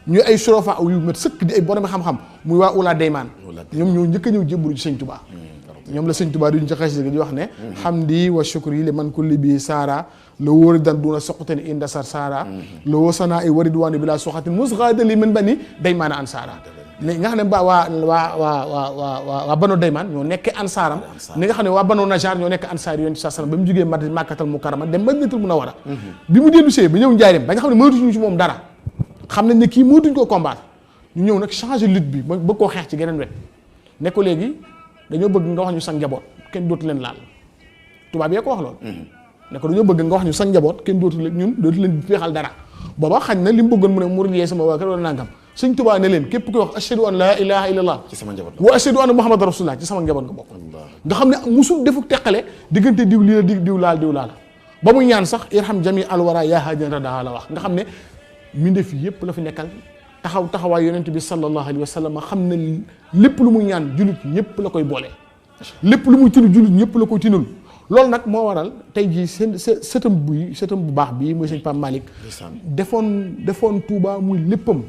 [SPEAKER 3] ñu ay sorofa yu mat sëkk di ay borom xam-xam muy waa Ula Deymaan ñoom ñoo njëkk a ñëw jébbalu ci Sëñ Tuubaa ñoom la sëñ Tuubaa duñ ci xasida di wax ne hamdi wa shukri li man kulli bi saara la wóori dan duna soqaten inda sar saara la woo sanaa i wari duwaani bi laa soxatin musgadali min bani daymaan an saara li nga xam ne waa bano daymaan ñoo nekk ansaaram ni nga xam ne waa bano najar ñoo nekk ansaar yoon ci sa ba mu jógee Makkatal Mukarrama dem Madinatul Munawwara bi mu dellu see ba ñëw njaareem ba nga xam ne mënatuñu ci moom dara xam nañ ne kii mënatuñ koo combattre ñu ñëw nag changer lutte bi ba bëgg koo xeex ci geneen wet ne ko léegi dañoo bëgg nga wax ñu sa njaboot kenn dootu leen laal tubaab yee ko wax loolu ne ko dañoo bëgg nga wax ñu sa njaboot kenn dootu leen féexal dara booba xañ na li mu bëggoon mu ne murid yee sama waa kër wala nangam sëñ Tuubaa ne leen képp koy wax ashhadu an laa ilaha illallah
[SPEAKER 1] ci sama njaboot
[SPEAKER 3] wa ashhadu anna muhammad rasulullah ci sama njaboot nga bokk nga xam ne musul defu teqale diggante diw lii la diw laal ba muy ñaan sax irham jami alwara yaa hadiyan radaha la wax nga xam ne mbindeef yépp la fi nekkal taxawaay yonent bi sallallahu alayhi wa sallam xam ne lépp lu muy ñaan jullit ñëpp la koy boole lépp lu muy tinu jullit ñëpp la koy tinul loolu nag moo waral tey jii sëtam bu baax bii mooy sëñ Pape Malick defoon Touba muy léppam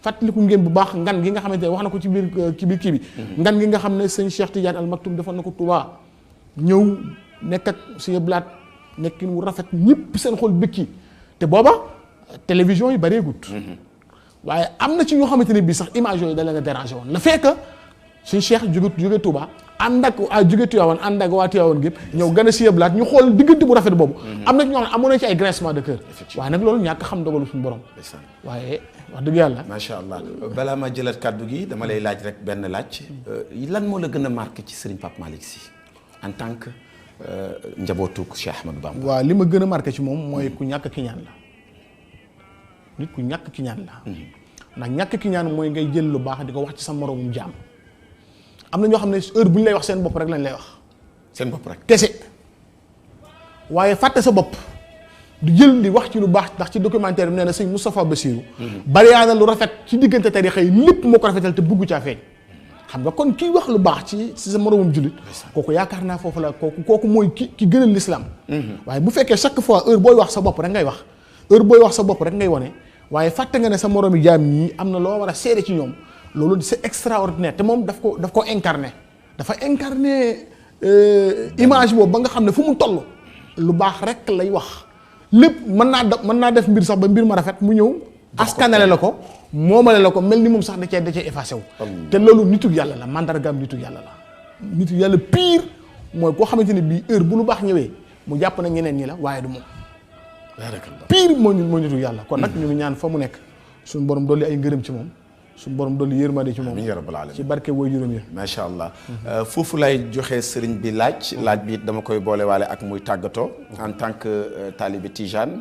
[SPEAKER 3] fàttaliku ngeen bu baax ngan gi nga xamante ne wax na ko ci biir kii bi ngan gi nga xam ne sëñ Cheikh Tidiane Al Maktoum defoon na ko Touba ñëw nekk ak suñu blaat nekkin wu rafet ñëpp seen xol bëkki te booba télévision yi bareegut waaye am na ci ñoo xamante ne bii sax image yooyu da leen a dérangé woon le fait que suñ Cheikh jóge Touba ànd ak jóge Tivaouane ànd ak waa Tivaouane gépp ñëw gën a siyeblaat ñu xool diggante bu rafet boobu am na ci ñoo xam ne amoon na ci ay grincement de cœur waaye nag loolu ñàkk xam dogalu suñu borom waaye wax dëgg yàlla
[SPEAKER 1] macha allah balaa ma jëlat kàddu gi dama lay laaj rek benn laaj lan moo la gën a marqué ci Serigne Pape Malick Sy en tant que njabootu Cheikh Ahmadou Bamba.
[SPEAKER 3] waaw li ma gën a marqué ci moom mooy ku ñàkk ki ñaan la nit ku ñàkk ki ñaan la ndax ñàkk ki ñaan mooy ngay jël lu baax di ko wax ci sa moromum jaam am na ñoo xam ne heure bu ñu lay wax seen bopp rek lañ lay wax
[SPEAKER 1] seen bopp rek
[SPEAKER 3] kese waaye fàtte sa bopp du jël di wax ci lu baax ndax ci documentaire bi nee na sëñ Moustapha Bassirou bariyaana lu rafet ci diggante tarixa yi lépp moo ko rafetal te bugg caa feeñ xam nga kon kii wax lu baax ci sa moromum jullit kooku yaakaar naa foofu la kooku mooy ki gënal l'islam waaye bu fekkee chaque fois heure booy wax sa bopp rek ngay wax heure booy wax sa bopp rek ngay wane waaye fàtte nga ne sa moromi jaam ñii am na loo war a seede ci ñoom loolu c'est extraordinaire te moom daf ko incarné dafa incarné image boobu ba nga xam ne fu mu toll lu baax rek lay wax lépp mën naa def mbir sax ba mbir ma rafet mu ñëw askanale la ko moomale la ko mel ni moom sax da cee effacé wu te loolu nituk yàlla la mandargaam nituk yàlla la nituk yàlla pire mooy koo xamante ne bii heure bu lu baax ñëwee mu jàpp na ñeneen ñi la waaye du moom pire moo nituk yàlla kon nag ñu ngi ñaan fa mu nekk suñu borom dolli ay ngërëm ci moom suñu borom dolli yërmande ci moom
[SPEAKER 1] amiin yaa rabbal aalamiin
[SPEAKER 3] ci barke woy juróom yi
[SPEAKER 1] macha allah foofu lay joxe sëriñ bi laaj bi it dama koy boole waale ak muy tàggatoo en tant que taalibe Tijane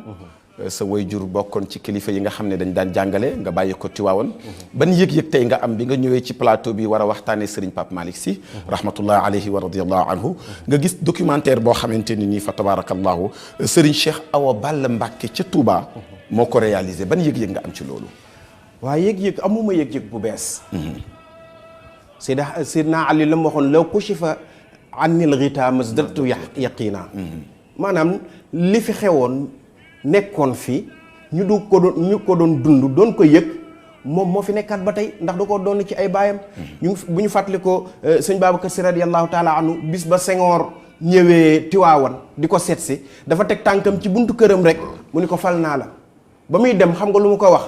[SPEAKER 1] sa woy jur bokkoon ci kilifa yi nga xam ne dañ daan jàngale nga bàyyi ko Tiwaawoon ban yëg-yëg tey nga am bi nga ñëwee ci plateau bi war a waxtaanee sëriñ Pape Malick Sy rahmatullah alayhi wa radiyallahu anhu nga gis documentaire boo xamante ni nii fa tabarakallahu sëriñ Cheikh Awa Balla Mbacke ca Touba moo ko réalisé ban yëg-yëg nga am ci loolu
[SPEAKER 2] waaye yëg-yëg amuma yëg-yëg bu bees Seydina Ali la mu waxoon law kushifa annil ghitaam mazdadtu yaqiina maanaam li fi xewoon nekkoon fi ñu ko doon dund doon ko yëg moom moo fi nekkaat ba tey ndax da ko doon ci ay baayam bu ñu fàttali ko sëñ Babacar Sy radiyallahu taala anhu bis ba Senghor ñëwee Tiwaawan di ko seet si dafa teg tànkam ci buntu këram rek mu ni ko fal naa la ba muy dem xam nga lu mu ko wax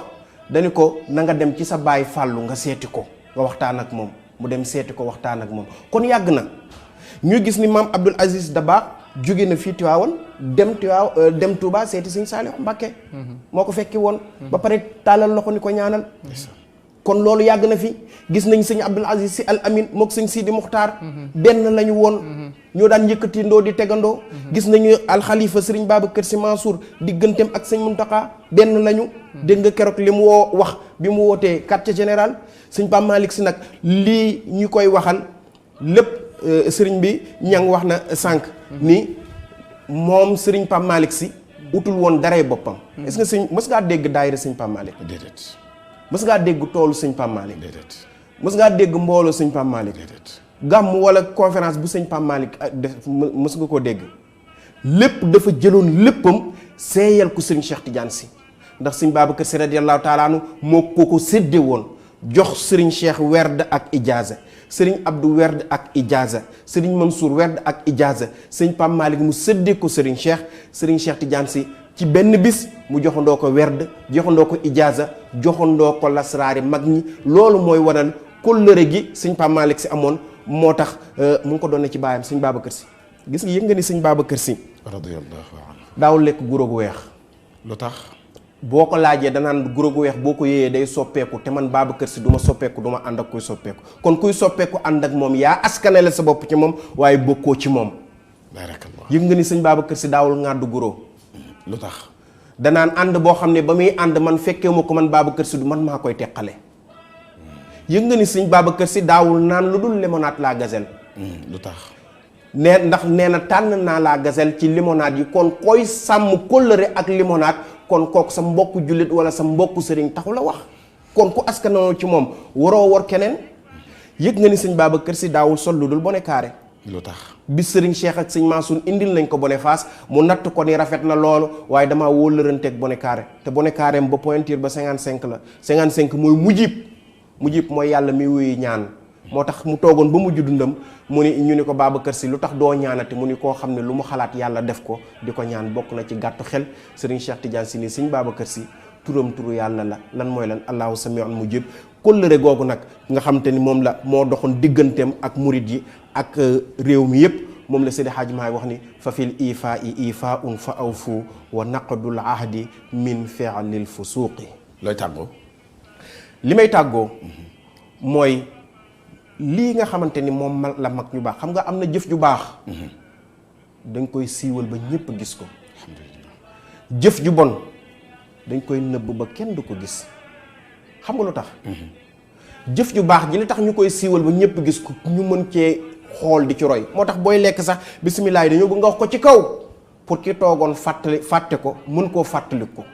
[SPEAKER 2] dañu ko na nga dem ci sa baay fàllu nga seeti ko nga waxtaan ak moom mu dem seeti ko waxtaan ak moom kon yàgg na ñu gis ni maam Abdoul Aziz Dabakh jóge na fii Tiwaawan dem Touba seeti sëñ Saalihu Mbàkke moo ko fekki woon ba pare tàllal loxo ni ko ñaanal kon loolu yàgg na fi gis nañ sëñ Abdoul Aziz Sy Al Amin mook sëñ Sidi Muxtaar benn lañu woon ñoo daan yëkkati ndoo di tegandoo gis nañu alxalifa sëriñ Babacar Sy Mansour digganteem ak sëñ Muntaxa benn lañu dégg nga keroog li mu wax bi mu wootee quartier général sëñ Pape Malick Sy nag lii ñu koy waxal lépp sëriñ bi ñang wax na sànq ni moom sëriñ Pape Malick Sy utul woon daray boppam est-ce que sëñ mës ngaa dégg daayira sëñ Pape Malick
[SPEAKER 1] déedéet
[SPEAKER 2] mës ngaa dégg toolu sëñ Pape Malick
[SPEAKER 1] déedéet
[SPEAKER 2] mës ngaa dégg mbooloo sëñ Pape Malick
[SPEAKER 1] déedéet
[SPEAKER 2] gàmm wala conférence bu sëñ Pape Malick def mës nga koo dégg lépp dafa jëloon léppam seeyal ko sëriñ Cheikh Tidiane Sy ndax sëñ Babacar Sy radiyallahu taala anhu moo ko séddee woon jox Serigne Cheikh werd ak ijaaza Serigne Abdou werd ak ijaaza Serigne Mansour werd ak ijaaza Serigne Pape Malick mu séddee ko Serigne Cheikh Tidiane Sy ci benn bis mu joxandoo ko werd joxandoo ko ijaaza joxandoo ko lasraari mag ñi. loolu mooy waral kóllëre gi Serigne Pape Malick Sy amoon moo tax mu ngi ko doon ci baayam Serigne Babacar Sy gis nga yëg nga ni Serigne Babacar Sy
[SPEAKER 1] radiyallahu anhu
[SPEAKER 2] daawul lekk guro gu weex.
[SPEAKER 1] lu tax
[SPEAKER 2] boo ko laajee danaan guro gu weex boo ko yéeyee day soppeeku te man Babacar Sy du ma soppeeku du ma ànd ak kuy soppeeku kon kuy soppeeku ànd ak moom yaa askanale sa bopp ci moom waaye bokkoo ci moom.
[SPEAKER 1] barakallah
[SPEAKER 2] yëg nga ni sëñ Babacar Sy daawul ŋàddu guro.
[SPEAKER 1] lu tax
[SPEAKER 2] danaan ànd boo xam ne ba muy ànd man fekkee ma ko man Babacar Sy du man maa koy teqale. yëg nga ni sëñ Babacar Sy daawul naan lu dul limonade la gazelle.
[SPEAKER 1] lu tax
[SPEAKER 2] ndax nee na tànn naa la gazelle ci limonade yi kon koy sàmm kóllëre ak limonade kon kooku sa mbokku jullit wala sa mbokku sëriñ taxu la wax kon ku askanoo ci moom waroo war keneen. yëg nga ni sëñ Babacar Sy daawul sol lu dul bonnet carré.
[SPEAKER 1] lu tax
[SPEAKER 2] bi sëriñ Cheikh ak sëñ Mansour indil nañ ko bonnet face mu natt ko ni rafet na loolu waaye damaa wóolëranteeg bonnet carré te bonnet carré ba pointure ba 55 la 55 mooy mujjib mooy yàlla mi wuyu ñaan. moo tax mu toogoon ba mujj dundam mu ni ñu ni ko Babacar Sy lu tax doo ñaanate mu ni koo xam ne lu mu xalaat yàlla def ko di ko ñaan bokk na ci gàttu xel sëriñ Cheikh Tidiane Sy ni sëñ Babacar Sy turam turu yàlla la lan mooy lan allahu samiun mujib kóllëre googu nag nga xam te ni moom la moo doxoon digganteem ak murid yi ak réew mi yépp moom la Seydi Hadji Maay wax ni fa fil ifaa i ifaun fa awfu wa naqdul ahdi min fi'lil fusuqi.
[SPEAKER 1] looy tàggoo
[SPEAKER 2] li may tàggoo mooy lii nga xamante ni moom la mag ñu baax xam nga am na jëf ju baax dañ koy siiwal ba ñépp gis ko. jëf ju bon dañ koy nëbb ba kenn du ko gis xam nga lu tax. jëf ju baax ji li tax ñu koy siiwal ba ñépp gis ko ñu mën cee xool di ci roy moo tax booy lekk sax bisimilah yi dañoo bëgg nga wax ko ci kaw pour ki toogoon fàtte ko mën koo fàttali ko.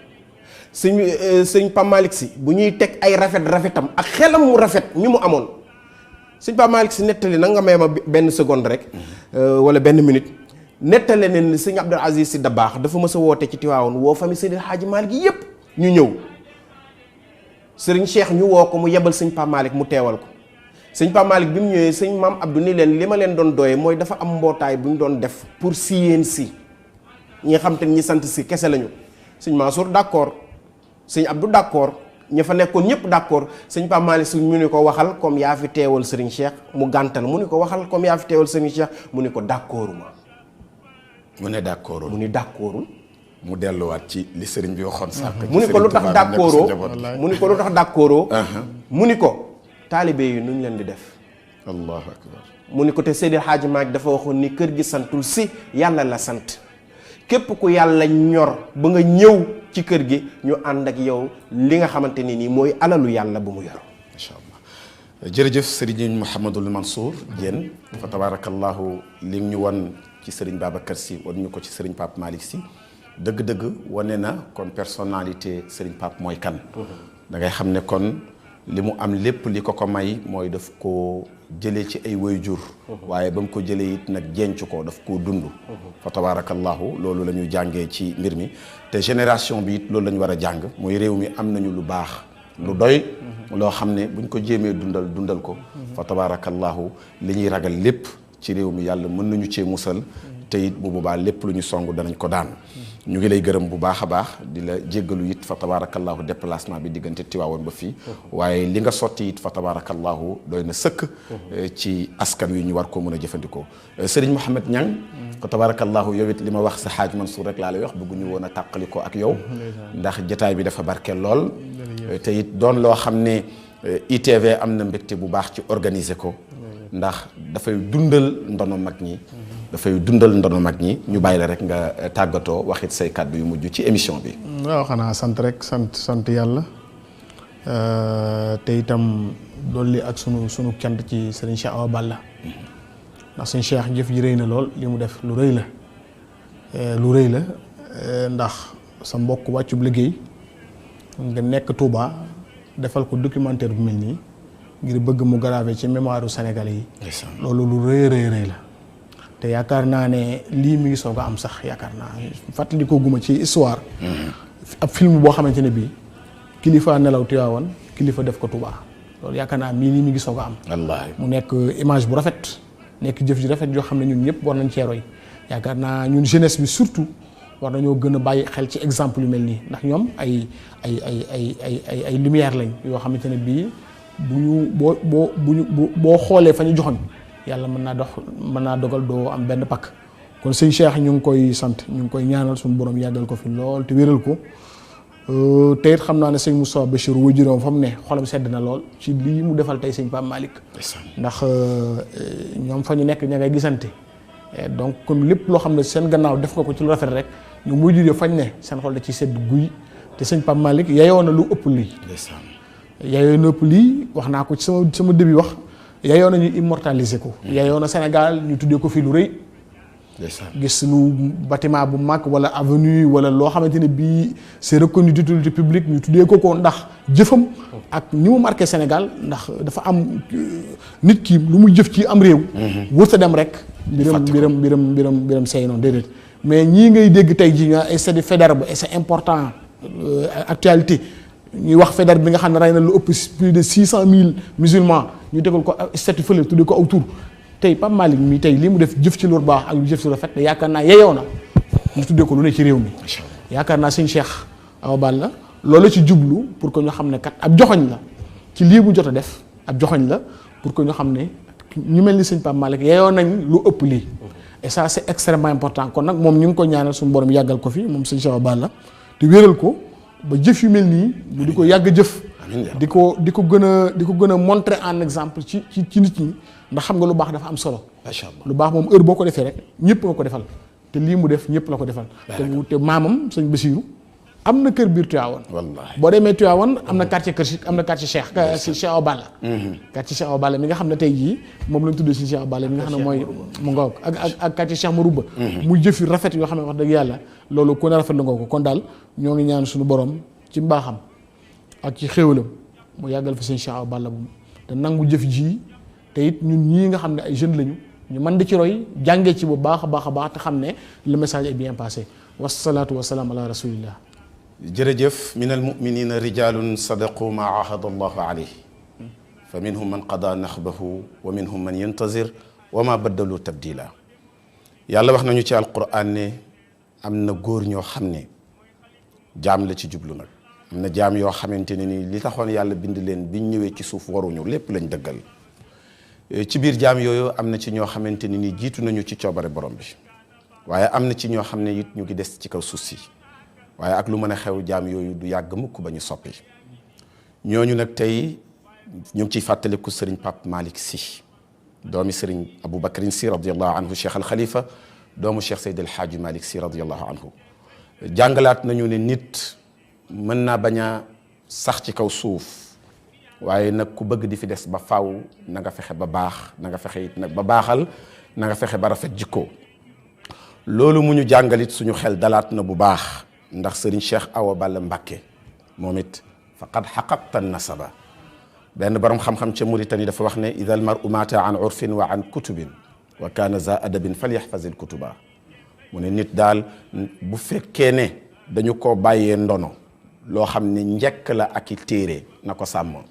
[SPEAKER 2] sëñ Pape Malick Sy bu ñuy teg ay rafetam ak xelam mu rafet mi mu amoon. sëñ Pape Malick Sy nettali na nga may ma benn seconde rek wala benn minute nettali ne ni sëñ Abdou Aziz Sy Dabakh dafa mës a woote ci Tiwaawoon woo famille Seydi Hadji Malick gi yépp ñu ñëw sëriñ Cheikh ñu woo ko mu yebal sëñ Pape Malick mu teewal ko sëñ Pape Malick bi mu ñëwee sëñ maam Abdou ni leen li ma leen doon doye mooy dafa am mbootaay bu ñu doon def pour siyeen si ñi nga xam te ñi sant si kese lañu sëñ Mansour d'accord sëñ Abdou d'accord ña fa nekkoon ñëpp d'accord sëñ Pape Malick Sy mu ni ko waxal comme yaa fi teewal Serigne Cheikh mu gàntal mu ni ko waxal comme yaa fi teewal Serigne Cheikh mu ni ko d'accorduma
[SPEAKER 1] mu ne d'accordul
[SPEAKER 2] mu ni d'accordul
[SPEAKER 1] mu delluwaat ci li sëriñ bi waxoon sànq.
[SPEAKER 2] mu ni ko lu tax d'accordoo mu ni ko lu tax d'accordoo mu ni ko taalibe yi nu ñu leen di def.
[SPEAKER 1] allahu akbar.
[SPEAKER 2] mu ni ko te Seydi Hadji Malick dafa waxoon ni kër gi santul si yàlla la sant képp ku yàlla ñor ba nga ñëw ci kër gi ñu ànd ak yow li nga xamante ni nii mooy alalu yàlla bu mu yor.
[SPEAKER 1] macha allah jërëjëf sëriñ Mouhamadul Mansour Diène fa tabarakallahu li ñu wan ci sëriñ Babacar Sy wan ñu ko ci sëriñ Pape Malick Sy dëgg-dëgg wane na kon personnalité sëriñ Pape mooy kan. da ngay xam ne kon li mu am lépp li ko may mooy daf ko jëlee ci ay waajur waaye ba mu ko jëlee it nag jenc ko daf koo dund. fa tabarakallahu loolu la ñu jàngee ci mbir mi te génération bi it loolu la ñu war a jàng mooy réew mi am nañu lu baax lu doy loo xam ne buñ ko jéemee dundal ko fa tabarakallahu li ñuy ragal lépp ci réew mi yàlla mën nañu cee musal te it bu boobaa lépp lu ñu song danañ ko daan ñu ngi lay gërëm bu baax a baax di la jéggalu it fa tabarakallahu déplacement bi diggante Tiwaawoon ba fii waaye li nga sotti it fa tabarakallahu doy na sëkk ci askan wi ñu war koo mën a jëfandikoo Serigne Mouhamed Niang fa tabarakallahu yow it li ma wax sa xaaj Mansour rek laa lay wax bëgguñu woon a tàqali ko ak yow ndax jotaay bi dafa barkeel lool te it doon loo xam ne ITV am na mbégte bu baax ci organiser ko ndax dafay dundal ndono mag ñi dafay dundal ndono mag ñi ñu bàyyi la rek nga tàggatoo waxit say kàddu yu mujj ci émission bi.
[SPEAKER 3] waaw xanaa sant rek sant yàlla te itam dolli ak sunu cant ci sëriñ Cheikh Awa Balla ndax sëriñ Cheikh jëf ji rëy na lool li mu def lu rëy la ndax sa mbokk wàccub liggéey nga nekk Touba defal ko documentaire bu mel nii ngir bëgg mu gravé ci mémoire Sénégalais yi. loolu lu rëy la. te yaakaar naa ne lii mi ngi soog a am sax yaakaar naa fàttali ko guma ci histoire. ab film boo xamante ne bii kilifa nelaw Tiwaawan kilifa def ko Touba. loolu yaakaar naa mii nii mi ngi soog a am.
[SPEAKER 1] wallaahi
[SPEAKER 3] mu nekk image bu rafet nekk jëf ji rafet yoo xam ne ñun ñëpp war nañ cee roy yaakaar naa ñun jeunesse bi surtout war nañoo gën a bàyyi xel ci exemple yu mel nii ndax ñoom ay lumière lañ yoo xamante ne bii bu ñu boo xoolee fa ñu joxoon yàlla mën naa dogal doo am benn pakk kon sëñ Cheikh ñu ngi koy sant ñu ngi koy ñaanal suñu borom yàggal ko fi lool te wéral ko te it xam naa ne sëñ Moustapha Bachir waajuram fa mu ne xolam sedd na lool ci lii mu defal tey sëñ Pape Malick ndax ñoom fa ñu nekk ña ngay gisante donc kon lépp loo xam ne seen gannaaw def nga ko ci lu rafet rek ñu waajur fañ ne seen xol da ciy sedd guy te sëñ Pape Malick yayoo na lu ëpp lii yayoo na ëpp lii wax naa ko ci sama début wax yayoo na ñu immortaliser ko yayoo na Sénégal ñu tuddee ko fii lu rëy gis lu bâtiment bu mag wala avenue wala loo xamante ne bii c'est reconnu d'utilité publique ñu tuddee ko ndax jëfam ak ni mu marqué Sénégal ndax dafa am nit ki lu mu jëf ci am réew wërta dem rek mbiram say noonu déedéet mais ñii ngay dégg tey ji nga c'est du Faidherbe et c'est important actualité ñuy wax Faidherbe bi nga xam ne rey na lu ëpp plus de 600,000 musulmans ñu tegal ko statut fële tuddee ko aw tur tey Pape Malick mi tey li mu def jëf ci lu baax ak lu jëf ci lu rafet yaakaar naa yeyoo na ñu tuddee ko lu ne ci réew mi yaakaar naa sëñ Cheikh Awa Balla loolu ci jublu pour que ñu xam ne kat ab joxoñ la ci lii mu jot a def ab joxoñ la pour que ñu xam ne ñu mel ni sëñ Pape Malick yeyoo nañ lu ëpp lii et ça c'est extrêmement important kon nag moom ñu ngi ko ñaanal suñu borom yàggal ko fi moom sëñ Cheikh Awa Balla te wéral ko ba jëf yu mel nii mu di ko yàgg jëf di ko gën a montrer en exemple ci nit ñi ndax xam nga lu baax dafa am solo
[SPEAKER 1] macha allah
[SPEAKER 3] lu baax moom heure boo ko defee rek ñëpp nga ko defal te lii mu def ñëpp la ko defal te maamam sëñ Bassirou am na kër biir Tivaouane
[SPEAKER 1] wallaahi
[SPEAKER 3] boo demee Tivaouane am na quartier Cheikh Awa Balla quartier Cheikh Awa Balla mi nga xam ne tey jii moom lañ tuddee si Cheikh Awa Balla mi nga xam ne mooy mu ngoog ak quartier Cheikh Marouba muy jëf yu rafet yoo xam ne wax dëgg yàlla loolu ku ne rafet la nga ko kon daal ñoo ngi ñaan suñu borom ci mbaaxam ak ci xéwalam mu yàggal fi seen Cheikh Awa Balla bu te nangu jëf ji te it ñun ñii nga xam ne ay jeunes lañu ñu mën di ci roy jàngee ci bu baax a baax te xam ne le message est bien passé wasalaatu wasalaam ala rasulillah.
[SPEAKER 1] jërëjëf min almuminina rijalun sadaqu ma ahada allahu alayhi fa minhum man qada naxbahu wa minhum man yantazir wa ma baddalu tabdila yàlla wax nañu ci alquran ne am na góor ñoo xam ne jaam la ci jublu nag am na jaam yoo xamante ne ni li taxoon yàlla bind leen biñ ñëwee ci suuf waruñu lépp lañ dëggal ci biir jaam yooyu am na ci ñoo xamante ne ni jiitu nañu ci coobare borom bi waaye am na ci ñoo xam ne it ñu ngi des ci kaw suuf si waaye ak lu mën a xew jaam yooyu du yàgg mukk ba ñu soppi ñooñu nag tey ñu ngi ciy fàttaliku sëriñ Pape Malick Sy doomi sëriñ Aboubacar Sy radiallahu anhu Cheikh al Khalifa doomu Cheikh Seydi El Hadji Malick Sy radiallahu anhu jàngalaat nañu ne nit mën naa bañ a sax ci kaw suuf waaye nag ku bëgg di fi des ba faw na nga fexe ba baax na nga fexe it nag ba baaxal na nga fexe ba rafet jikko loolu mu ñu jàngalit suñu xel dalaat na bu baax ndax sëriñ Cheikh Awa Balla Mbacké moom it faqad xaqaqta nasaba benn borom xam-xam ca Mauritanie dafa wax ne ida al mar'u mata an urfin wa an kutubin wa kaana za adabin falyaxfaz al kutuba mu ne nit daal bu fekkee ne dañu ko bàyyee ndono loo xam ne njëkk la ak i téere na ko sàmm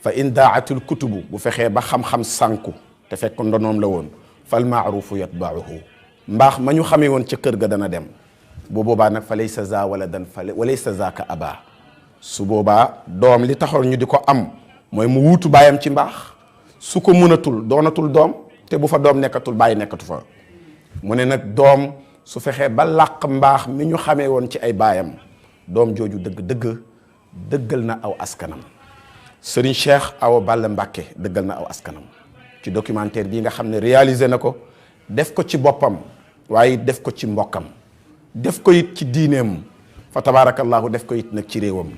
[SPEAKER 1] fa in daatul kutubu bu fexee ba xam-xam sànku te fekk ndonoom la woon fal maarufu yatbauhu mbaax ma ñu xamee woon ca kër ga dana dem bu boobaa nag fa laysa za waladan fa walaysa zaaka aba su boobaa doom li taxoon ñu di ko am mooy mu wuutu baayam ci mbaax su ko mënatul doonatul doom te bu fa doom nekkatul bàyyi nekkatu fa mu ne nag doom su fexee ba làq mbaax mi ñu xamee woon ci ay baayam doom jooju dëggal na aw askanam Serigne Cheikh Awa Balla Mbacké dëggal na aw askanam ci documentaire bii nga xam ne réalisé na ko def ko ci boppam waaye def ko ci mbokkam def ko it ci diineem fa tabarakallahu def ko it nag ci réewam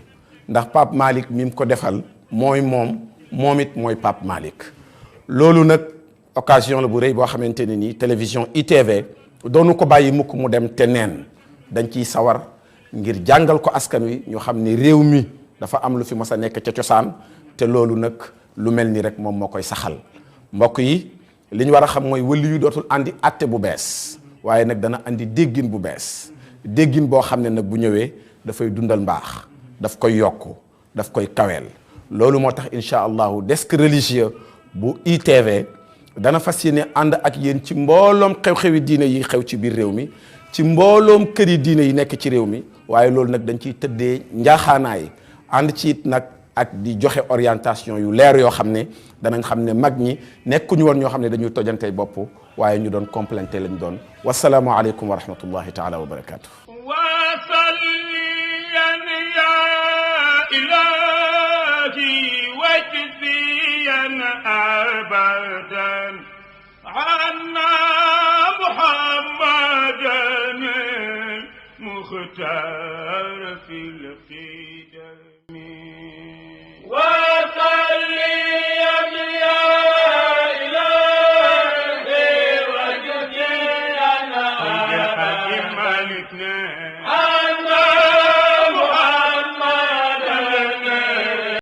[SPEAKER 1] ndax Pape Malick mi mu ko defal mooy moom it mooy Pape Malick loolu nag occasion la bu rëy boo xamante ne nii télévision ITV doonu ko bàyyi mukk mu dem te neen dañ ciy sawar ngir jàngal ko askan wi ñu xam ne réew mi dafa am lu fi mas a nekk ca cosaan te loolu nag lu mel ni rek moom moo koy saxal mbokk yi li ñu war a xam mooy wëli yu dootul andi atte bu bees waaye nag dana andi déggin bu bees déggin boo xam ne nag bu ñëwee dafay dundal mbaax daf koy yokk daf koy kaweel loolu moo tax incha allahu desk religieux bu ITV dana fas yéene ànd ak yéen ci mbooloom xew-xewi diine yi xew ci biir réew mi ci mbooloom këri diine yi nekk ci réew mi waaye loolu nag dañ ciy tëddee njaaxaanaay ànd ci it nag ak di joxe orientation yu leer yoo xam ne danañ xam ne mag ñi nekkuñu woon ñoo xam ne dañuy tojantey bopp waaye ñu doon complété lañ doon wasalaamu aleykum wa rahmatullahi taala wa barakatuh
[SPEAKER 6] أبدا عنا محمدا المختار في القدم وصلي يا إلهي وجدي أنا أبدا